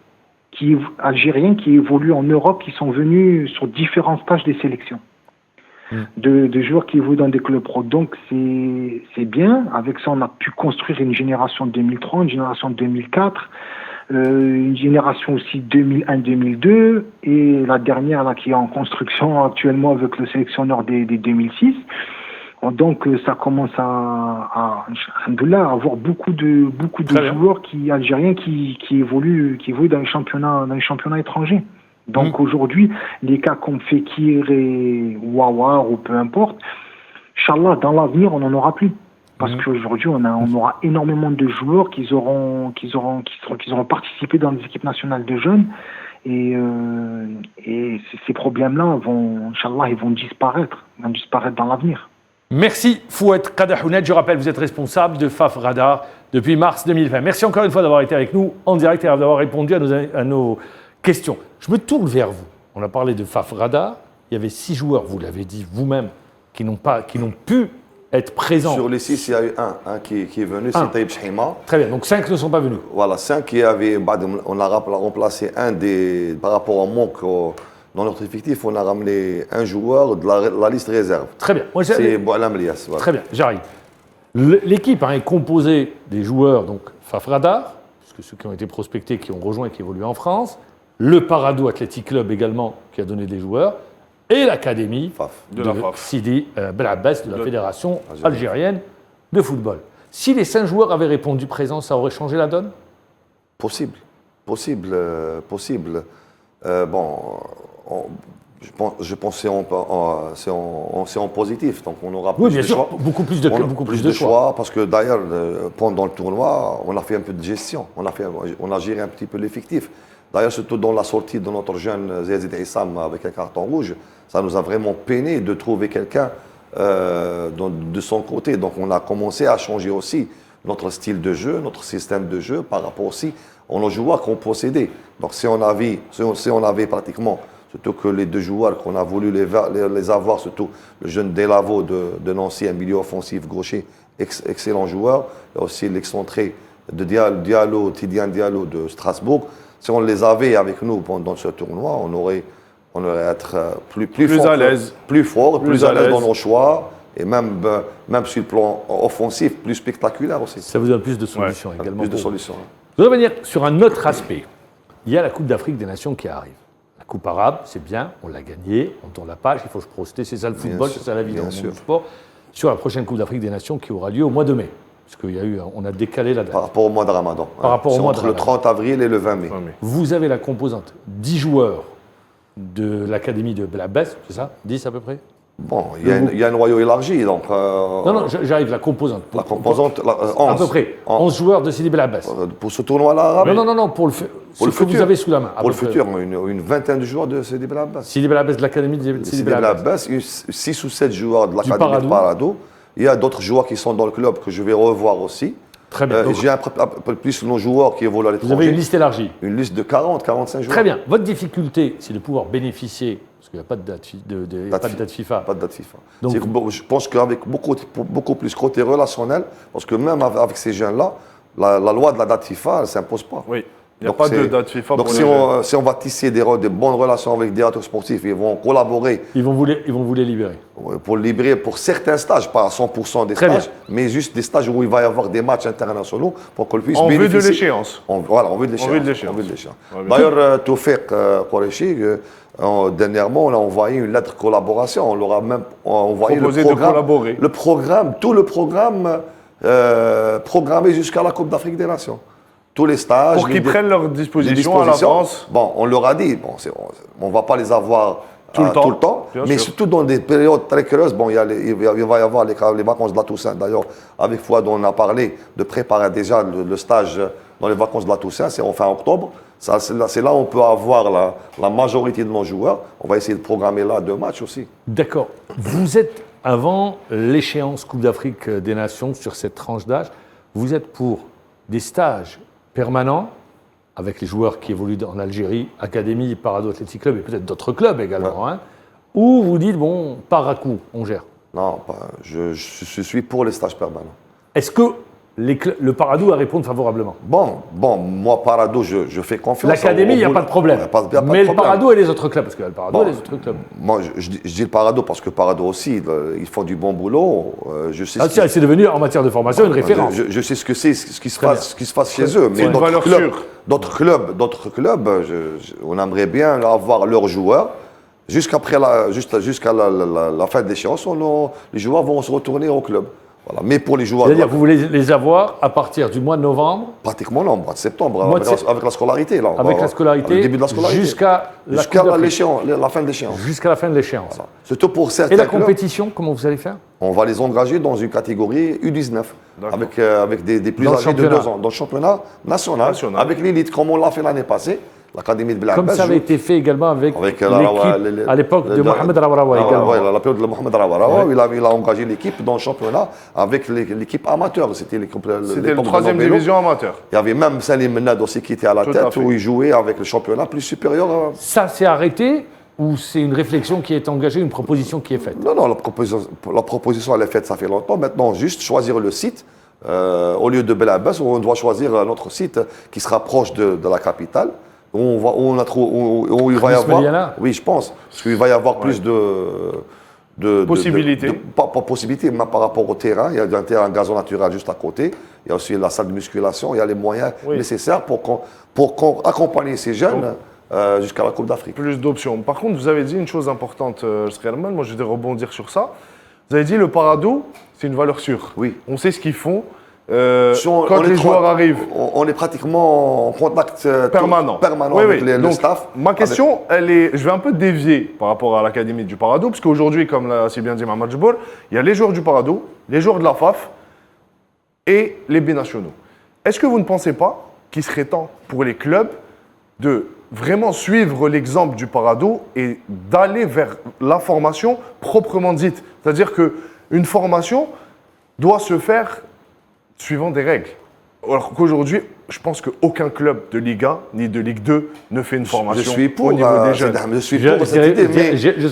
algériens qui évoluent en Europe, qui sont venus sur différents stages des sélections. De joueurs qui évoluent dans des clubs pro. Donc c'est bien. Avec ça, on a pu construire une génération de 2003, une génération de 2004, une génération aussi 2001-2002, et la dernière là qui est en construction actuellement avec le sélectionneur des 2006. Donc ça commence à avoir beaucoup de joueurs algériens qui évoluent dans les championnats étrangers. Donc aujourd'hui, les cas comme Fekir et Ouawar ou peu importe, Inch'Allah, dans l'avenir, on n'en aura plus. Parce qu'aujourd'hui, on aura énormément de joueurs qui auront participé dans les équipes nationales de jeunes. Et ces problèmes-là Inch'Allah, ils vont disparaître dans l'avenir. Merci Fouad Qadahounet. Je rappelle, vous êtes responsable de FAF Radar depuis mars 2020. Merci encore une fois d'avoir été avec nous en direct et d'avoir répondu à nos questions. Je me tourne vers vous. On a parlé de FAF Radar. Il y avait 6 joueurs, vous l'avez dit vous-même, qui n'ont pu être présents. Sur les 6, il y a eu un qui est venu, c'est Taïb Chima. Très bien, donc 5 ne sont pas venus. Voilà, 5 qui avaient. On a remplacé par rapport au manque dans notre effectif, on a ramené un joueur de la liste réserve. Très bien. C'est Boualam Lias. Voilà. Très bien, j'arrive. L'équipe est composée des joueurs, donc FAF Radar, puisque ceux qui ont été prospectés, qui ont rejoint et qui évoluent en France, le Paradou Athletic Club également, qui a donné des joueurs, et l'académie de Sidi Belabbès de la Fédération algérienne de football. Si les 5 joueurs avaient répondu présent, ça aurait changé la donne ? Possible. Je pense que c'est en positif, donc on aura plus de choix. Beaucoup plus de choix. Parce que d'ailleurs, pendant le tournoi, on a fait un peu de gestion, on a géré un petit peu l'effectif. D'ailleurs, surtout dans la sortie de notre jeune Zezid Issam avec un carton rouge, ça nous a vraiment peiné de trouver quelqu'un de son côté. Donc on a commencé à changer aussi notre style de jeu, notre système de jeu par rapport aussi aux joueurs qu'on possédait. Donc si on avait pratiquement, surtout que les 2 joueurs qu'on a voulu les avoir, surtout le jeune Delavo de Nancy, un milieu offensif gaucher, excellent joueur, et aussi l'excentré de Tidiane Diallo de Strasbourg. Si on les avait avec nous pendant ce tournoi, on aurait être plus à l'aise, plus fort, plus à l'aise dans nos choix, et même sur le plan offensif, plus spectaculaire aussi. Ça vous donne plus de solutions également. Plus de solutions. Je voudrais revenir sur un autre aspect. Il y a la Coupe d'Afrique des Nations qui arrive. La Coupe arabe, c'est bien, on l'a gagnée, on tourne la page, il faut se projeter, c'est ça le football, c'est ça la vie dans le sport. Sur la prochaine Coupe d'Afrique des Nations qui aura lieu au mois de mai. Parce qu'on a décalé la date. Par rapport au mois de Ramadan. Entre le 30 avril et le 20 mai. Vous avez la composante 10 joueurs de l'académie de Belabbès, c'est ça 10 à peu près? Bon, il y a un noyau élargi, donc... Non, j'arrive, la composante. La composante, 11. À peu près, 11 joueurs de Sidi Belabbès. Pour ce tournoi-là arabe? Non, pour le futur. Vous avez sous la main. Pour le futur, une vingtaine de joueurs de Sidi Belabbès. Sidi Belabbès de l'académie de Sidi Belabbès. 6 ou 7 joueurs de l'académie de Paradou. Il y a d'autres joueurs qui sont dans le club que je vais revoir aussi. Très bien. J'ai un peu plus nos joueurs qui évoluent à l'étranger. Vous avez une liste élargie. Une liste de 40, 45 joueurs. Très bien. Votre difficulté, c'est de pouvoir bénéficier, parce qu'il n'y a pas de date, FIFA. Pas de date FIFA. Donc, je pense qu'avec beaucoup plus côté relationnel, parce que même avec ces jeunes-là, la loi de la date FIFA, elle ne s'impose pas. Oui. Il n'y a pas de date FIFA donc pour si on va tisser de bonnes relations avec des directeurs sportifs, ils vont collaborer. Ils vont vous les libérer. Pour libérer pour certains stages, pas à 100% des Très stages, bien. mais juste des stages où il va y avoir des matchs internationaux pour qu'on puisse En vue bénéficier. de l'échéance. Voilà, en vue de l'échéance. En vue de l'échéance. En vue de l'échéance. Ouais, bien D'ailleurs, Toufik Qureshi, dernièrement, on a envoyé une lettre de collaboration. On leur a même envoyé Proposé de collaborer. tout le programme programmé jusqu'à la Coupe d'Afrique des Nations. Tous les stages. Pour qu'ils prennent leurs dispositions à l'avance. Bon, on leur a dit, on ne va pas les avoir Tout le temps, mais bien sûr. surtout dans des périodes très creuses. Bon, il va y avoir les vacances de la Toussaint. D'ailleurs, avec Fouad, on a parlé de préparer déjà le stage dans les vacances de la Toussaint, c'est en fin octobre. C'est là où on peut avoir la majorité de nos joueurs. On va essayer de programmer là 2 matchs aussi. D'accord. Vous êtes, avant l'échéance Coupe d'Afrique des Nations sur cette tranche d'âge, vous êtes pour des stages permanents avec les joueurs qui évoluent en Algérie, Académie, Parado Athletic Club et peut-être d'autres clubs également, hein, ou vous dites, bon, par à coup, on gère. Non, je suis pour les stages permanents. Est-ce que le Parado va répondre favorablement? Bon, moi, Parado, je fais confiance. L'Académie, il n'y a pas de problème. Il y a pas de Mais le problème. Parado et les autres clubs, parce que le Parado et les autres clubs. Moi, je dis le Parado parce que Parado aussi, ils font du bon boulot. Je sais C'est devenu, en matière de formation, une référence. Je sais ce que c'est, ce qui se passe chez eux. C'est Mais une valeur sûre. d'autres clubs, on aimerait bien avoir leurs joueurs. Jusqu'à la fin de l'échéance, les joueurs vont se retourner au club. Voilà. Mais pour les joueurs... C'est-à-dire que vous voulez les avoir à partir du mois de novembre, Pratiquement là, au mois de septembre, Mois de avec la scolarité. Là, avec la scolarité, le début de la scolarité. jusqu'à la fin de l'échéance. Jusqu'à la fin de l'échéance. Voilà. Surtout pour certains Et la clubs, compétition, comment vous allez faire? on va les engager dans une catégorie U19, avec des plus Dans le âgés de championnat. 2 ans, dans le championnat national. Avec l'élite, comme on l'a fait l'année passée, l'Académie de Blabès. Comme ça avait été fait également avec l'équipe à l'époque de Mohamed Rawarawa également. Oui, la période de Mohamed Rawarawa, il a engagé l'équipe dans le championnat avec l'équipe amateur. C'était le 3e division amateur. Il y avait même Salim Menad aussi qui était à la tête, où il jouait avec le championnat plus supérieur. Ça s'est arrêté ou c'est une réflexion qui est engagée, une proposition qui est faite? Non, la proposition elle est faite, ça fait longtemps. Maintenant, juste choisir le site. Au lieu de Blabès, on doit choisir un autre site qui sera proche de la capitale. Où il va y avoir, oui, je pense, parce qu'il va y avoir plus de possibilités. Pas possibilités, mais par rapport au terrain. Il y a un terrain gazon naturel juste à côté. Il y a aussi la salle de musculation. Il y a les moyens nécessaires pour accompagner ces jeunes jusqu'à la Coupe d'Afrique. Plus d'options. Par contre, vous avez dit une chose importante, Scherman. Moi, je vais rebondir sur ça. Vous avez dit le Parado, c'est une valeur sûre. Oui. On sait ce qu'ils font. Quand les joueurs arrivent, on est pratiquement en contact permanent avec le staff. Ma question, je vais un peu dévier par rapport à l'Académie du Parado, parce qu'aujourd'hui, comme l'a si bien dit Mohamed Jboul, il y a les joueurs du Parado, les joueurs de la FAF et les binationaux. Est-ce que vous ne pensez pas qu'il serait temps pour les clubs de vraiment suivre l'exemple du Parado et d'aller vers la formation proprement dite? C'est-à-dire qu'une formation doit se faire suivant des règles. Alors qu'aujourd'hui, je pense qu'aucun club de Ligue 1 ni de Ligue 2 ne fait une formation au niveau des jeunes. Je suis pour cette idée,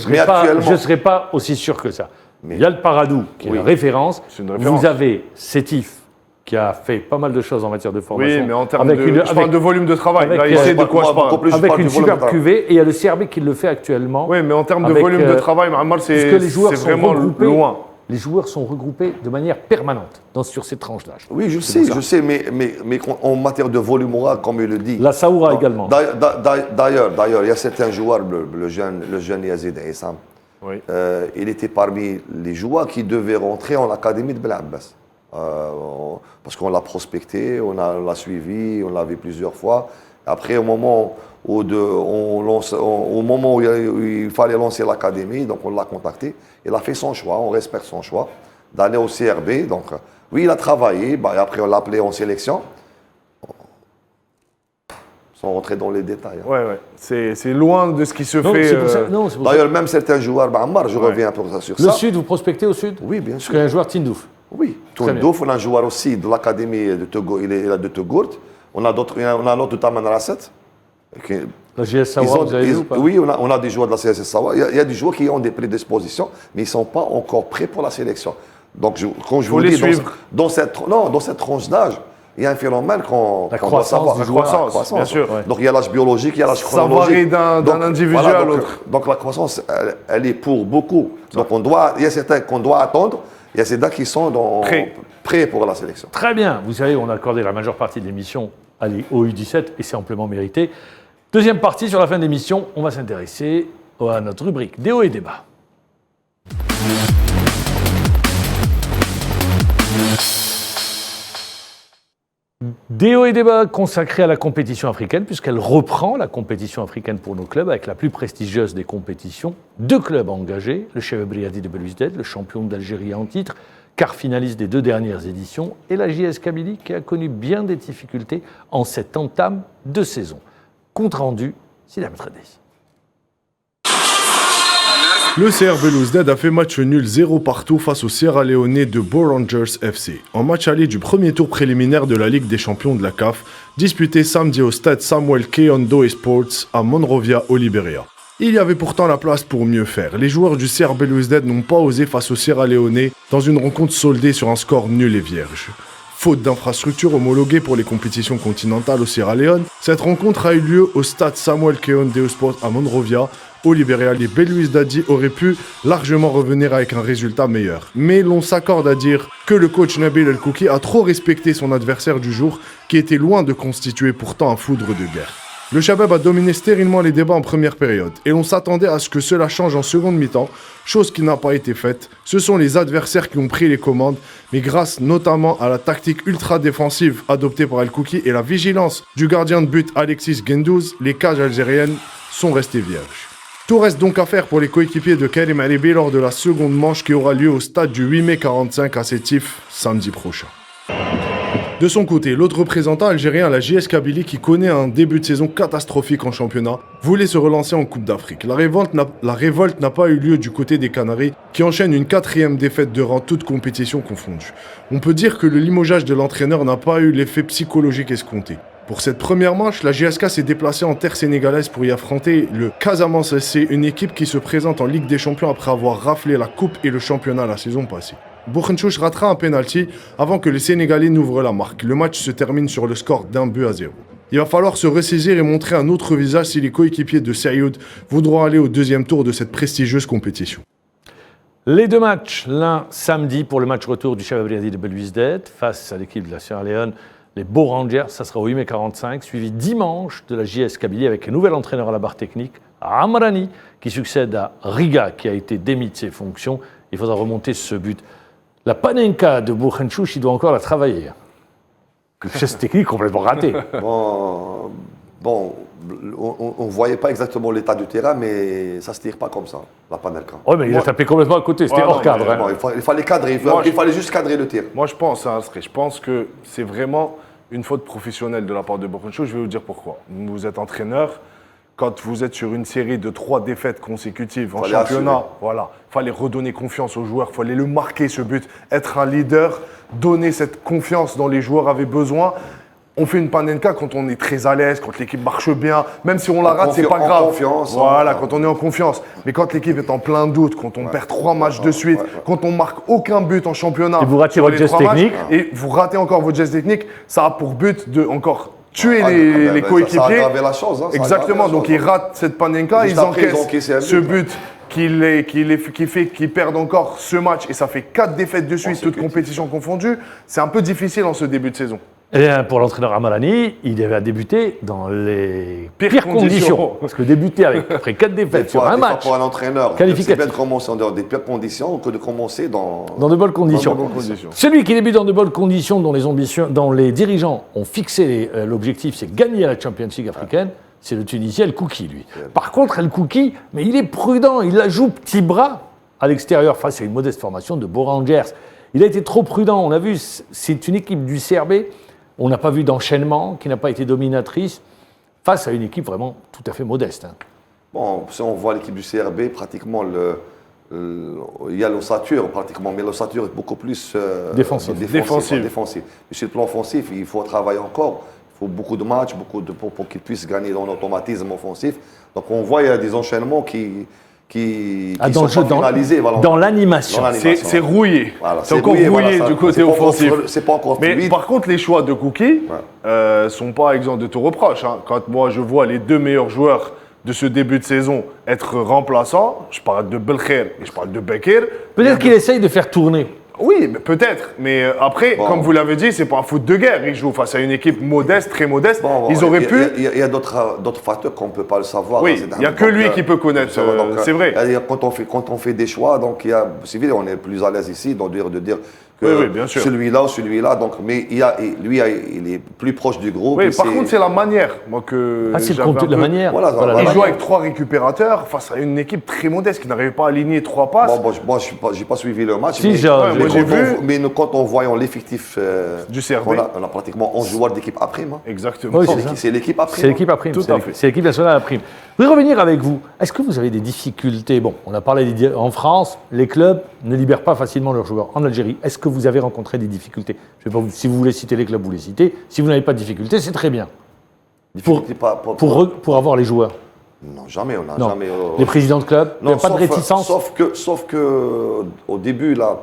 mais actuellement... Je ne serais pas aussi sûr que ça. Il y a le Paradou qui est la référence. C'est une référence. Vous avez Sétif qui a fait pas mal de choses en matière de formation. Oui, mais en termes je parle de volume de travail. Là, il sait de quoi je parle. Avec une superbe cuvée, et il y a le CRB qui le fait actuellement. Oui, mais en termes de volume de travail, c'est vraiment loin. Les joueurs sont regroupés de manière permanente sur ces tranches d'âge. Oui, je sais, mais en matière de volume horaire, comme il le dit. La Saoura également. D'ailleurs, il y a certains joueurs, le jeune Yazid Issam, il était parmi les joueurs qui devaient rentrer en académie de Blabès. Parce qu'on l'a prospecté, on l'a suivi, on l'a vu plusieurs fois. Après, au moment où il fallait lancer l'académie, donc on l'a contacté. Il a fait son choix, on respecte son choix, d'aller au CRB. Donc, oui, il a travaillé, et après on l'a appelé en sélection. Sans rentrer dans les détails. Ouais. C'est loin de ce qui se fait. D'ailleurs, même certains joueurs, je reviens un peu sur ça. Le Sud, vous prospectez au Sud? Oui, bien sûr. Parce qu'il y a un joueur Tindouf. Oui, Tindouf, on a un joueur aussi de l'académie de Togo, il est de Togourt. On a un autre de Taman Rasset. La GS Sawa, vous avez vu ou pas? Oui, on a des joueurs de la CSS Sawa. Il y a des joueurs qui ont des prédispositions, mais ils ne sont pas encore prêts pour la sélection. Donc, comme je vous le dis, dans cette tranche d'âge, il y a un phénomène qu'on La doit croissance savoir. du La joueur. croissance, bien sûr. Donc il y a l'âge biologique, il y a l'âge Ça chronologique. varie d'un individu à l'autre. Donc la croissance, elle est pour beaucoup. Donc il y a certains qu'on doit attendre, il y a certains qui sont prêts pour la sélection. Très bien. Vous savez, on a accordé la majeure partie de l'émission au U17 et c'est amplement mérité. Deuxième partie, sur la fin de l'émission, on va s'intéresser à notre rubrique Déo et débat. Déo et débat consacré à la compétition africaine, puisqu'elle reprend la compétition africaine pour nos clubs avec la plus prestigieuse des compétitions. 2 clubs engagés, le Chebeb Briadi de Belouizdad, le champion d'Algérie en titre, quart finaliste des 2 dernières éditions, et la JS Kabylie qui a connu bien des difficultés en cette entame de saison. Compte rendu, Sidam Tredez. Le CR Belouizdad a fait match nul 0 partout face au Sierra Leone de Bow Rangers FC, en match aller du premier tour préliminaire de la Ligue des champions de la CAF, disputé samedi au stade Samuel Keondo Sports à Monrovia au Libéria. Il y avait pourtant la place pour mieux faire. Les joueurs du CR Belouizdad n'ont pas osé face au Sierra Leone dans une rencontre soldée sur un score nul et vierge. Faute d'infrastructures homologuées pour les compétitions continentales au Sierra Leone, cette rencontre a eu lieu au stade Samuel Keondo Sports à Monrovia. Au Libéria, les Belouizdadi auraient pu largement revenir avec un résultat meilleur. Mais l'on s'accorde à dire que le coach Nabil El Kouki a trop respecté son adversaire du jour, qui était loin de constituer pourtant un foudre de guerre. Le Chebeb a dominé stérilement les débats en première période, et l'on s'attendait à ce que cela change en seconde mi-temps, chose qui n'a pas été faite. Ce sont les adversaires qui ont pris les commandes, mais grâce notamment à la tactique ultra défensive adoptée par El Kouki et la vigilance du gardien de but Alexis Gendouz, les cages algériennes sont restées vierges. Tout reste donc à faire pour les coéquipiers de Karim Alibi lors de la seconde manche qui aura lieu au stade du 8 mai 45 à Sétif samedi prochain. De son côté, l'autre représentant algérien, la JS Kabylie, qui connaît un début de saison catastrophique en championnat, voulait se relancer en Coupe d'Afrique. La révolte n'a pas eu lieu du côté des Canaries, qui enchaînent une 4e défaite de rang, toute compétition confondue. On peut dire que le limogeage de l'entraîneur n'a pas eu l'effet psychologique escompté. Pour cette première manche, la JSK s'est déplacée en terre sénégalaise pour y affronter le Casamance SC, une équipe qui se présente en Ligue des Champions après avoir raflé la Coupe et le championnat la saison passée. Bourkhenchouch ratera un penalty avant que les Sénégalais n'ouvrent la marque. Le match se termine sur le score d'1-0. Il va falloir se ressaisir et montrer un autre visage si les coéquipiers de Sayoud voudront aller au deuxième tour de cette prestigieuse compétition. Les 2 matchs, l'un samedi pour le match retour du Chebeb Briadi de Belouizdad face à l'équipe de la Sierra Leone, les Bow Rangers, ça sera au 8 mai 45, suivi dimanche de la JS Kabylie avec un nouvel entraîneur à la barre technique, Amrani, qui succède à Riga, qui a été démis de ses fonctions. Il faudra remonter ce but. La Panenka de Bourkhenchouch, il doit encore la travailler. Le geste technique complètement raté. Bon, on ne voyait pas exactement l'état du terrain, mais ça ne se tire pas comme ça, la Panelka. Oui, mais il a tapé complètement à côté, c'était hors cadre. Bon, il fallait cadrer, il fallait juste cadrer le tir. Moi, je pense que c'est vraiment une faute professionnelle de la part de Bourkhenchouch. Je vais vous dire pourquoi. Vous êtes entraîneur. Quand vous êtes sur une série de 3 défaites consécutives en championnat, voilà, il fallait redonner confiance aux joueurs, il fallait le marquer ce but, être un leader, donner cette confiance dont les joueurs avaient besoin. On fait une panenka quand on est très à l'aise, quand l'équipe marche bien, même si on la rate, c'est pas grave. Confiance, voilà, quand on est en confiance. Mais quand l'équipe est en plein doute, quand on perd 3 matchs de suite, quand on marque aucun but en championnat, et vous ratez votre geste technique, et vous ratez encore votre geste technique, ça a pour but de encore tuer les coéquipiers. Ça a aggravé la chose. Exactement, donc ils ratent cette panenka, ils encaissent ce but qui fait qu'ils perdent encore ce match et ça fait 4 défaites de suite, toutes compétitions confondues. C'est un peu difficile en ce début de saison. Et pour l'entraîneur Amalani, il avait débuter dans les pires conditions. Parce que débuter après 4 défaites sur un match, pour un entraîneur, c'est bien de commencer dans des pires conditions que de commencer dans de bonnes conditions. Celui qui débute dans de bonnes conditions, dont les dirigeants ont fixé l'objectif, c'est gagner la Champions League africaine, c'est le Tunisien El Kouki, lui. Par contre, El Kouki, mais il est prudent, il la joue petit bras à l'extérieur face à une modeste formation de Bow Rangers. Il a été trop prudent, on l'a vu, c'est une équipe du CRB. On n'a pas vu d'enchaînement, qui n'a pas été dominatrice, face à une équipe vraiment tout à fait modeste. Bon, si on voit l'équipe du CRB, pratiquement, il y a l'ossature, pratiquement, mais l'ossature est beaucoup plus défensif. Mais sur le plan offensif, il faut travailler encore. Il faut beaucoup de matchs, pour qu'ils puissent gagner dans l'automatisme offensif. Donc on voit il y a des enchaînements qui qui dans sont le jeu, pas finalisés. Voilà. dans l'animation. C'est rouillé. Voilà, c'est encore rouillé ça. du côté C'est pas encore- offensif. C'est pas encore Mais fluide. par contre, les choix de Cookie sont pas exempts de tout reproche. Hein. Quand moi je vois les deux meilleurs joueurs de ce début de saison être remplaçants, je parle de Belkher et je parle de Bekir. Peut-être qu'il essaye de faire tourner. Oui, mais peut-être. Mais après, Bon. comme vous l'avez dit, c'est pas un foot de guerre. Ils jouent face à une équipe modeste, très modeste. Bon, Ils auraient pu. Il y a d'autres facteurs qu'on ne peut pas le savoir. Oui, hein, il n'y a que lui qui peut connaître, ça va, donc, c'est vrai. c'est-à-dire, quand on fait des choix, donc il y a, c'est vrai, on est plus à l'aise ici de dire que Oui, bien sûr. celui-là, donc, mais il est plus proche du groupe. Oui, et par contre, c'est la manière. Moi, que Ah, c'est le j'avais contenu un de la peu- manière. Voilà, Voilà, voilà. Il la joue manière. avec 3 récupérateurs face à une équipe très modeste qui n'arrivait pas à aligner 3 passes. Bon, moi, je n'ai pas suivi le match. Si, mais, j'ai- moi, j'ai vu. mais quand on voit l'effectif Du CRB. on a pratiquement 11 joueurs d'équipe à prime. Hein. Exactement. Oui, C'est c'est ça. c'est l'équipe à prime. C'est l'équipe à prime. Tout c'est à l'équipe- fait. C'est l'équipe nationale à prime. Je voudrais revenir avec vous. Est-ce que vous avez des difficultés? Bon, on a parlé en France, les clubs ne libèrent pas facilement leurs joueurs. En Algérie, est-ce que vous avez rencontré des difficultés? Je sais pas, si vous voulez citer les clubs, vous les citez. Si vous n'avez pas de difficultés, c'est très bien. Difficulté Pour avoir les joueurs. Non, jamais. On n'a Non. jamais. Les présidents de clubs, il n'y a pas de réticence. Sauf que au début, là,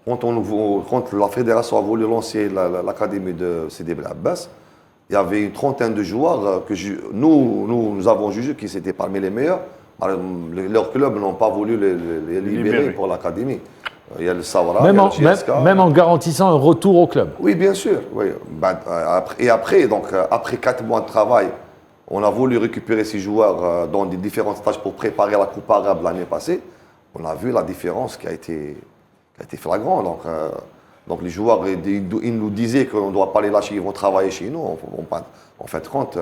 quand la fédération a voulu lancer l'académie de Sidi Bel Abbas, il y avait une trentaine de joueurs que nous avons jugé qu'ils étaient parmi les meilleurs. Alors, leurs clubs n'ont pas voulu les libérer pour l'académie. Il y a le Sawara, Même il y a en, le GSK. même en garantissant un retour au club. Oui, bien sûr. Oui. Après 4 mois de travail, on a voulu récupérer ces joueurs dans des différents stages pour préparer la Coupe arabe l'année passée. On a vu la différence qui a été flagrante. Donc les joueurs, ils nous disaient qu'on ne doit pas les lâcher, ils vont travailler chez nous. En fait, compte,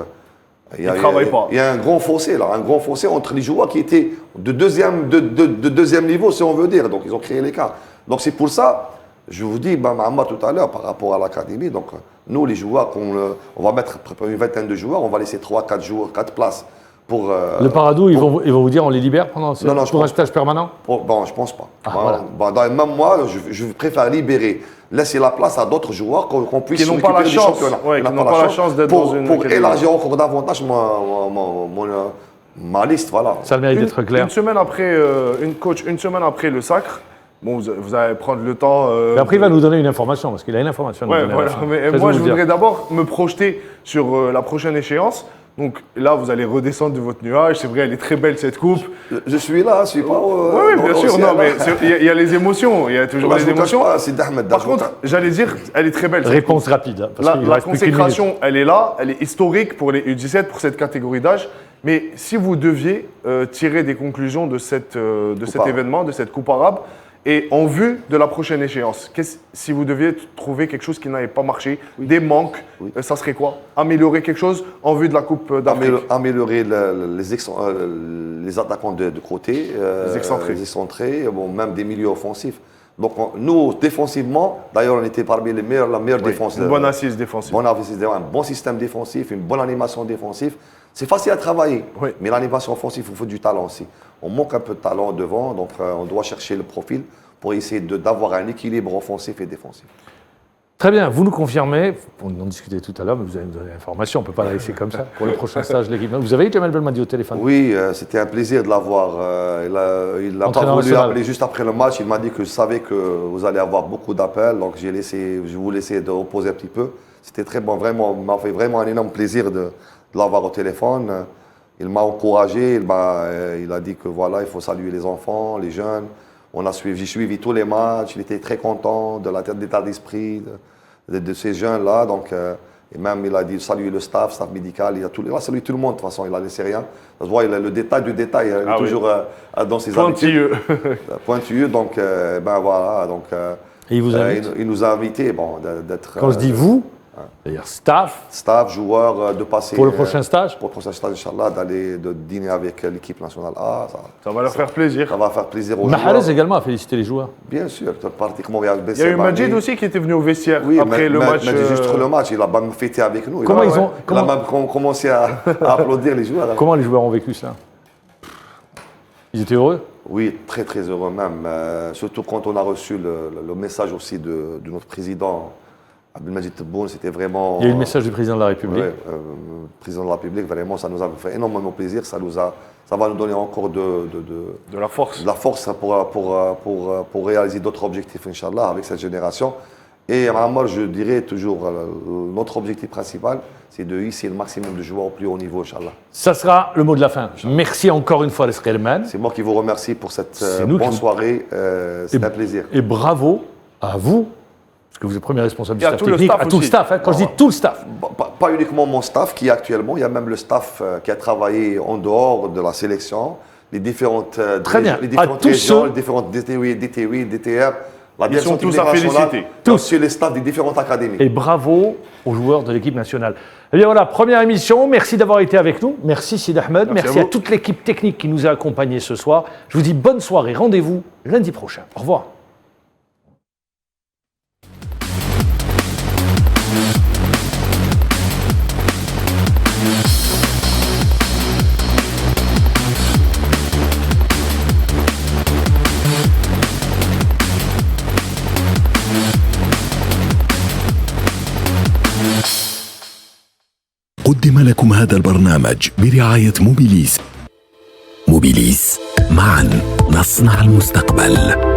il travaillent pas. Il y a un grand fossé là, un grand fossé entre les joueurs qui étaient de deuxième niveau, si on veut dire. Donc ils ont créé l'écart. Donc c'est pour ça, je vous dis, Mahama tout à l'heure, par rapport à l'académie, donc nous les joueurs, on va mettre une vingtaine de joueurs, on va laisser 3-4 joueurs, 4 places pour. Le Paradou, ils vont vous dire on les libère pendant pour un stage permanent? Bon, je pense pas. Voilà. Même moi, je préfère libérer, laisser la place à d'autres joueurs qu'on puisse Qui n'ont pas la récupérer des chance. championnats. Ouais, Qui qui n'ont n'ont pas la chance d'être dans une pour académie. élargir encore davantage ma liste, voilà. Ça a le mérite d'être clair. Une semaine après le sacre, bon, vous allez prendre le temps. Mais après, il va nous donner une information, parce qu'il a une information à nous Ouais, donner à la voilà. fin. Mais Ça, moi, vais je vous dire. voudrais d'abord me projeter sur la prochaine échéance. Donc là, vous allez redescendre de votre nuage. C'est vrai, elle est très belle cette coupe. Je suis là, je suis pas. Oui, bien sûr. Non, mais il y a les émotions. Il y a toujours les émotions. C'est d'Ahmed. Par contre, j'allais dire, elle est très belle. cette Réponse rapide. Hein, parce qu'il La reste plus qu'une minute. consécration, elle est là, elle est historique pour les U17, pour cette catégorie d'âge. Mais si vous deviez tirer des conclusions de cet événement, de cette Coupe arabe, et en vue de la prochaine échéance, si vous deviez trouver quelque chose qui n'avait pas marché, des manques, ça serait quoi? Améliorer quelque chose en vue de la Coupe d'Afrique? Améliorer les attaquants de côté, les excentrés. Bon, même des milieux offensifs. Donc nous, défensivement, d'ailleurs, on était parmi la meilleure défense. Une bonne assise défensive. Un bon système défensif, une bonne animation défensive. C'est facile à travailler, Oui. mais l'animation offensive, il faut du talent aussi. On manque un peu de talent devant, donc on doit chercher le profil pour essayer d'avoir un équilibre offensif et défensif. Très bien, vous nous confirmez, on en discutait tout à l'heure, mais vous allez nous donner l'information, on ne peut pas la laisser comme ça pour le prochain stage de l'équipe. Vous avez eu Jamel Belmadi au téléphone? Oui, c'était un plaisir de l'avoir. Il n'a pas Entraîneur voulu national. appeler juste après le match. Il m'a dit que je savais que vous allez avoir beaucoup d'appels, donc je vous laissais de reposer un petit peu. C'était très bon, vraiment, il m'a fait vraiment un énorme plaisir de l'avoir au téléphone. Il m'a encouragé, il a dit que voilà, il faut saluer les enfants, les jeunes. J'ai suivi tous les matchs, il était très content de l'état d'esprit de ces jeunes-là. Donc, et même il a dit saluer le staff médical, il a salué tout le monde de toute façon, il n'a laissé rien. Ça se voit, il a le détail du détail, il est toujours dans ses Pointilleux. Pointilleux, donc voilà. Donc, Et il vous invite? il nous a invités d'être. Quand je dis vous, c'est-à-dire staff, joueurs, de passer. pour le prochain stage? Pour le prochain stage, Inch'Allah, de dîner avec l'équipe nationale A. Ça va leur faire plaisir. Ça va faire plaisir aux Mahrez joueurs. également a félicité les joueurs. Bien sûr, pratiquement. Il Il y a eu Majid aussi qui était venu au vestiaire après le match. Juste le match, il a même fêté avec nous. Comment il ils ont- il a même commencé à applaudir les joueurs. Comment les joueurs ont vécu ça? Ils étaient heureux? Oui, très très heureux même. Surtout quand on a reçu le message aussi de notre président Abdelmajid Tebboune, c'était vraiment... Il y a eu le message du président de la République. Ouais, président de la République, vraiment, ça nous a fait énormément plaisir. Ça va nous donner encore de la force. De la force pour réaliser d'autres objectifs, Inch'Allah, avec cette génération. Et Ammar, je dirais toujours, notre objectif principal, c'est de hisser le maximum de joueurs au plus haut niveau, Inch'Allah. Ça sera le mot de la fin. Merci encore une fois, les Skelman. C'est moi qui vous remercie pour cette bonne soirée. C'est un plaisir. Et bravo à vous, parce que vous êtes premier responsable du staff technique, à tout le staff. Quand je dis tout le staff. Pas uniquement mon staff qui est actuellement, il y a même le staff qui a travaillé en dehors de la sélection, les différentes, régions, les différentes DTW, DTR. Ils sont tous à féliciter. Tous sur les staffs des différentes académies. Et bravo aux joueurs de l'équipe nationale. Eh bien voilà, première émission. Merci d'avoir été avec nous. Merci Sid Ahmed. Merci à toute l'équipe technique qui nous a accompagnés ce soir. Je vous dis bonne soirée. Rendez-vous lundi prochain. Au revoir. قدم لكم هذا البرنامج برعاية موبيليس. موبيليس، معا نصنع المستقبل.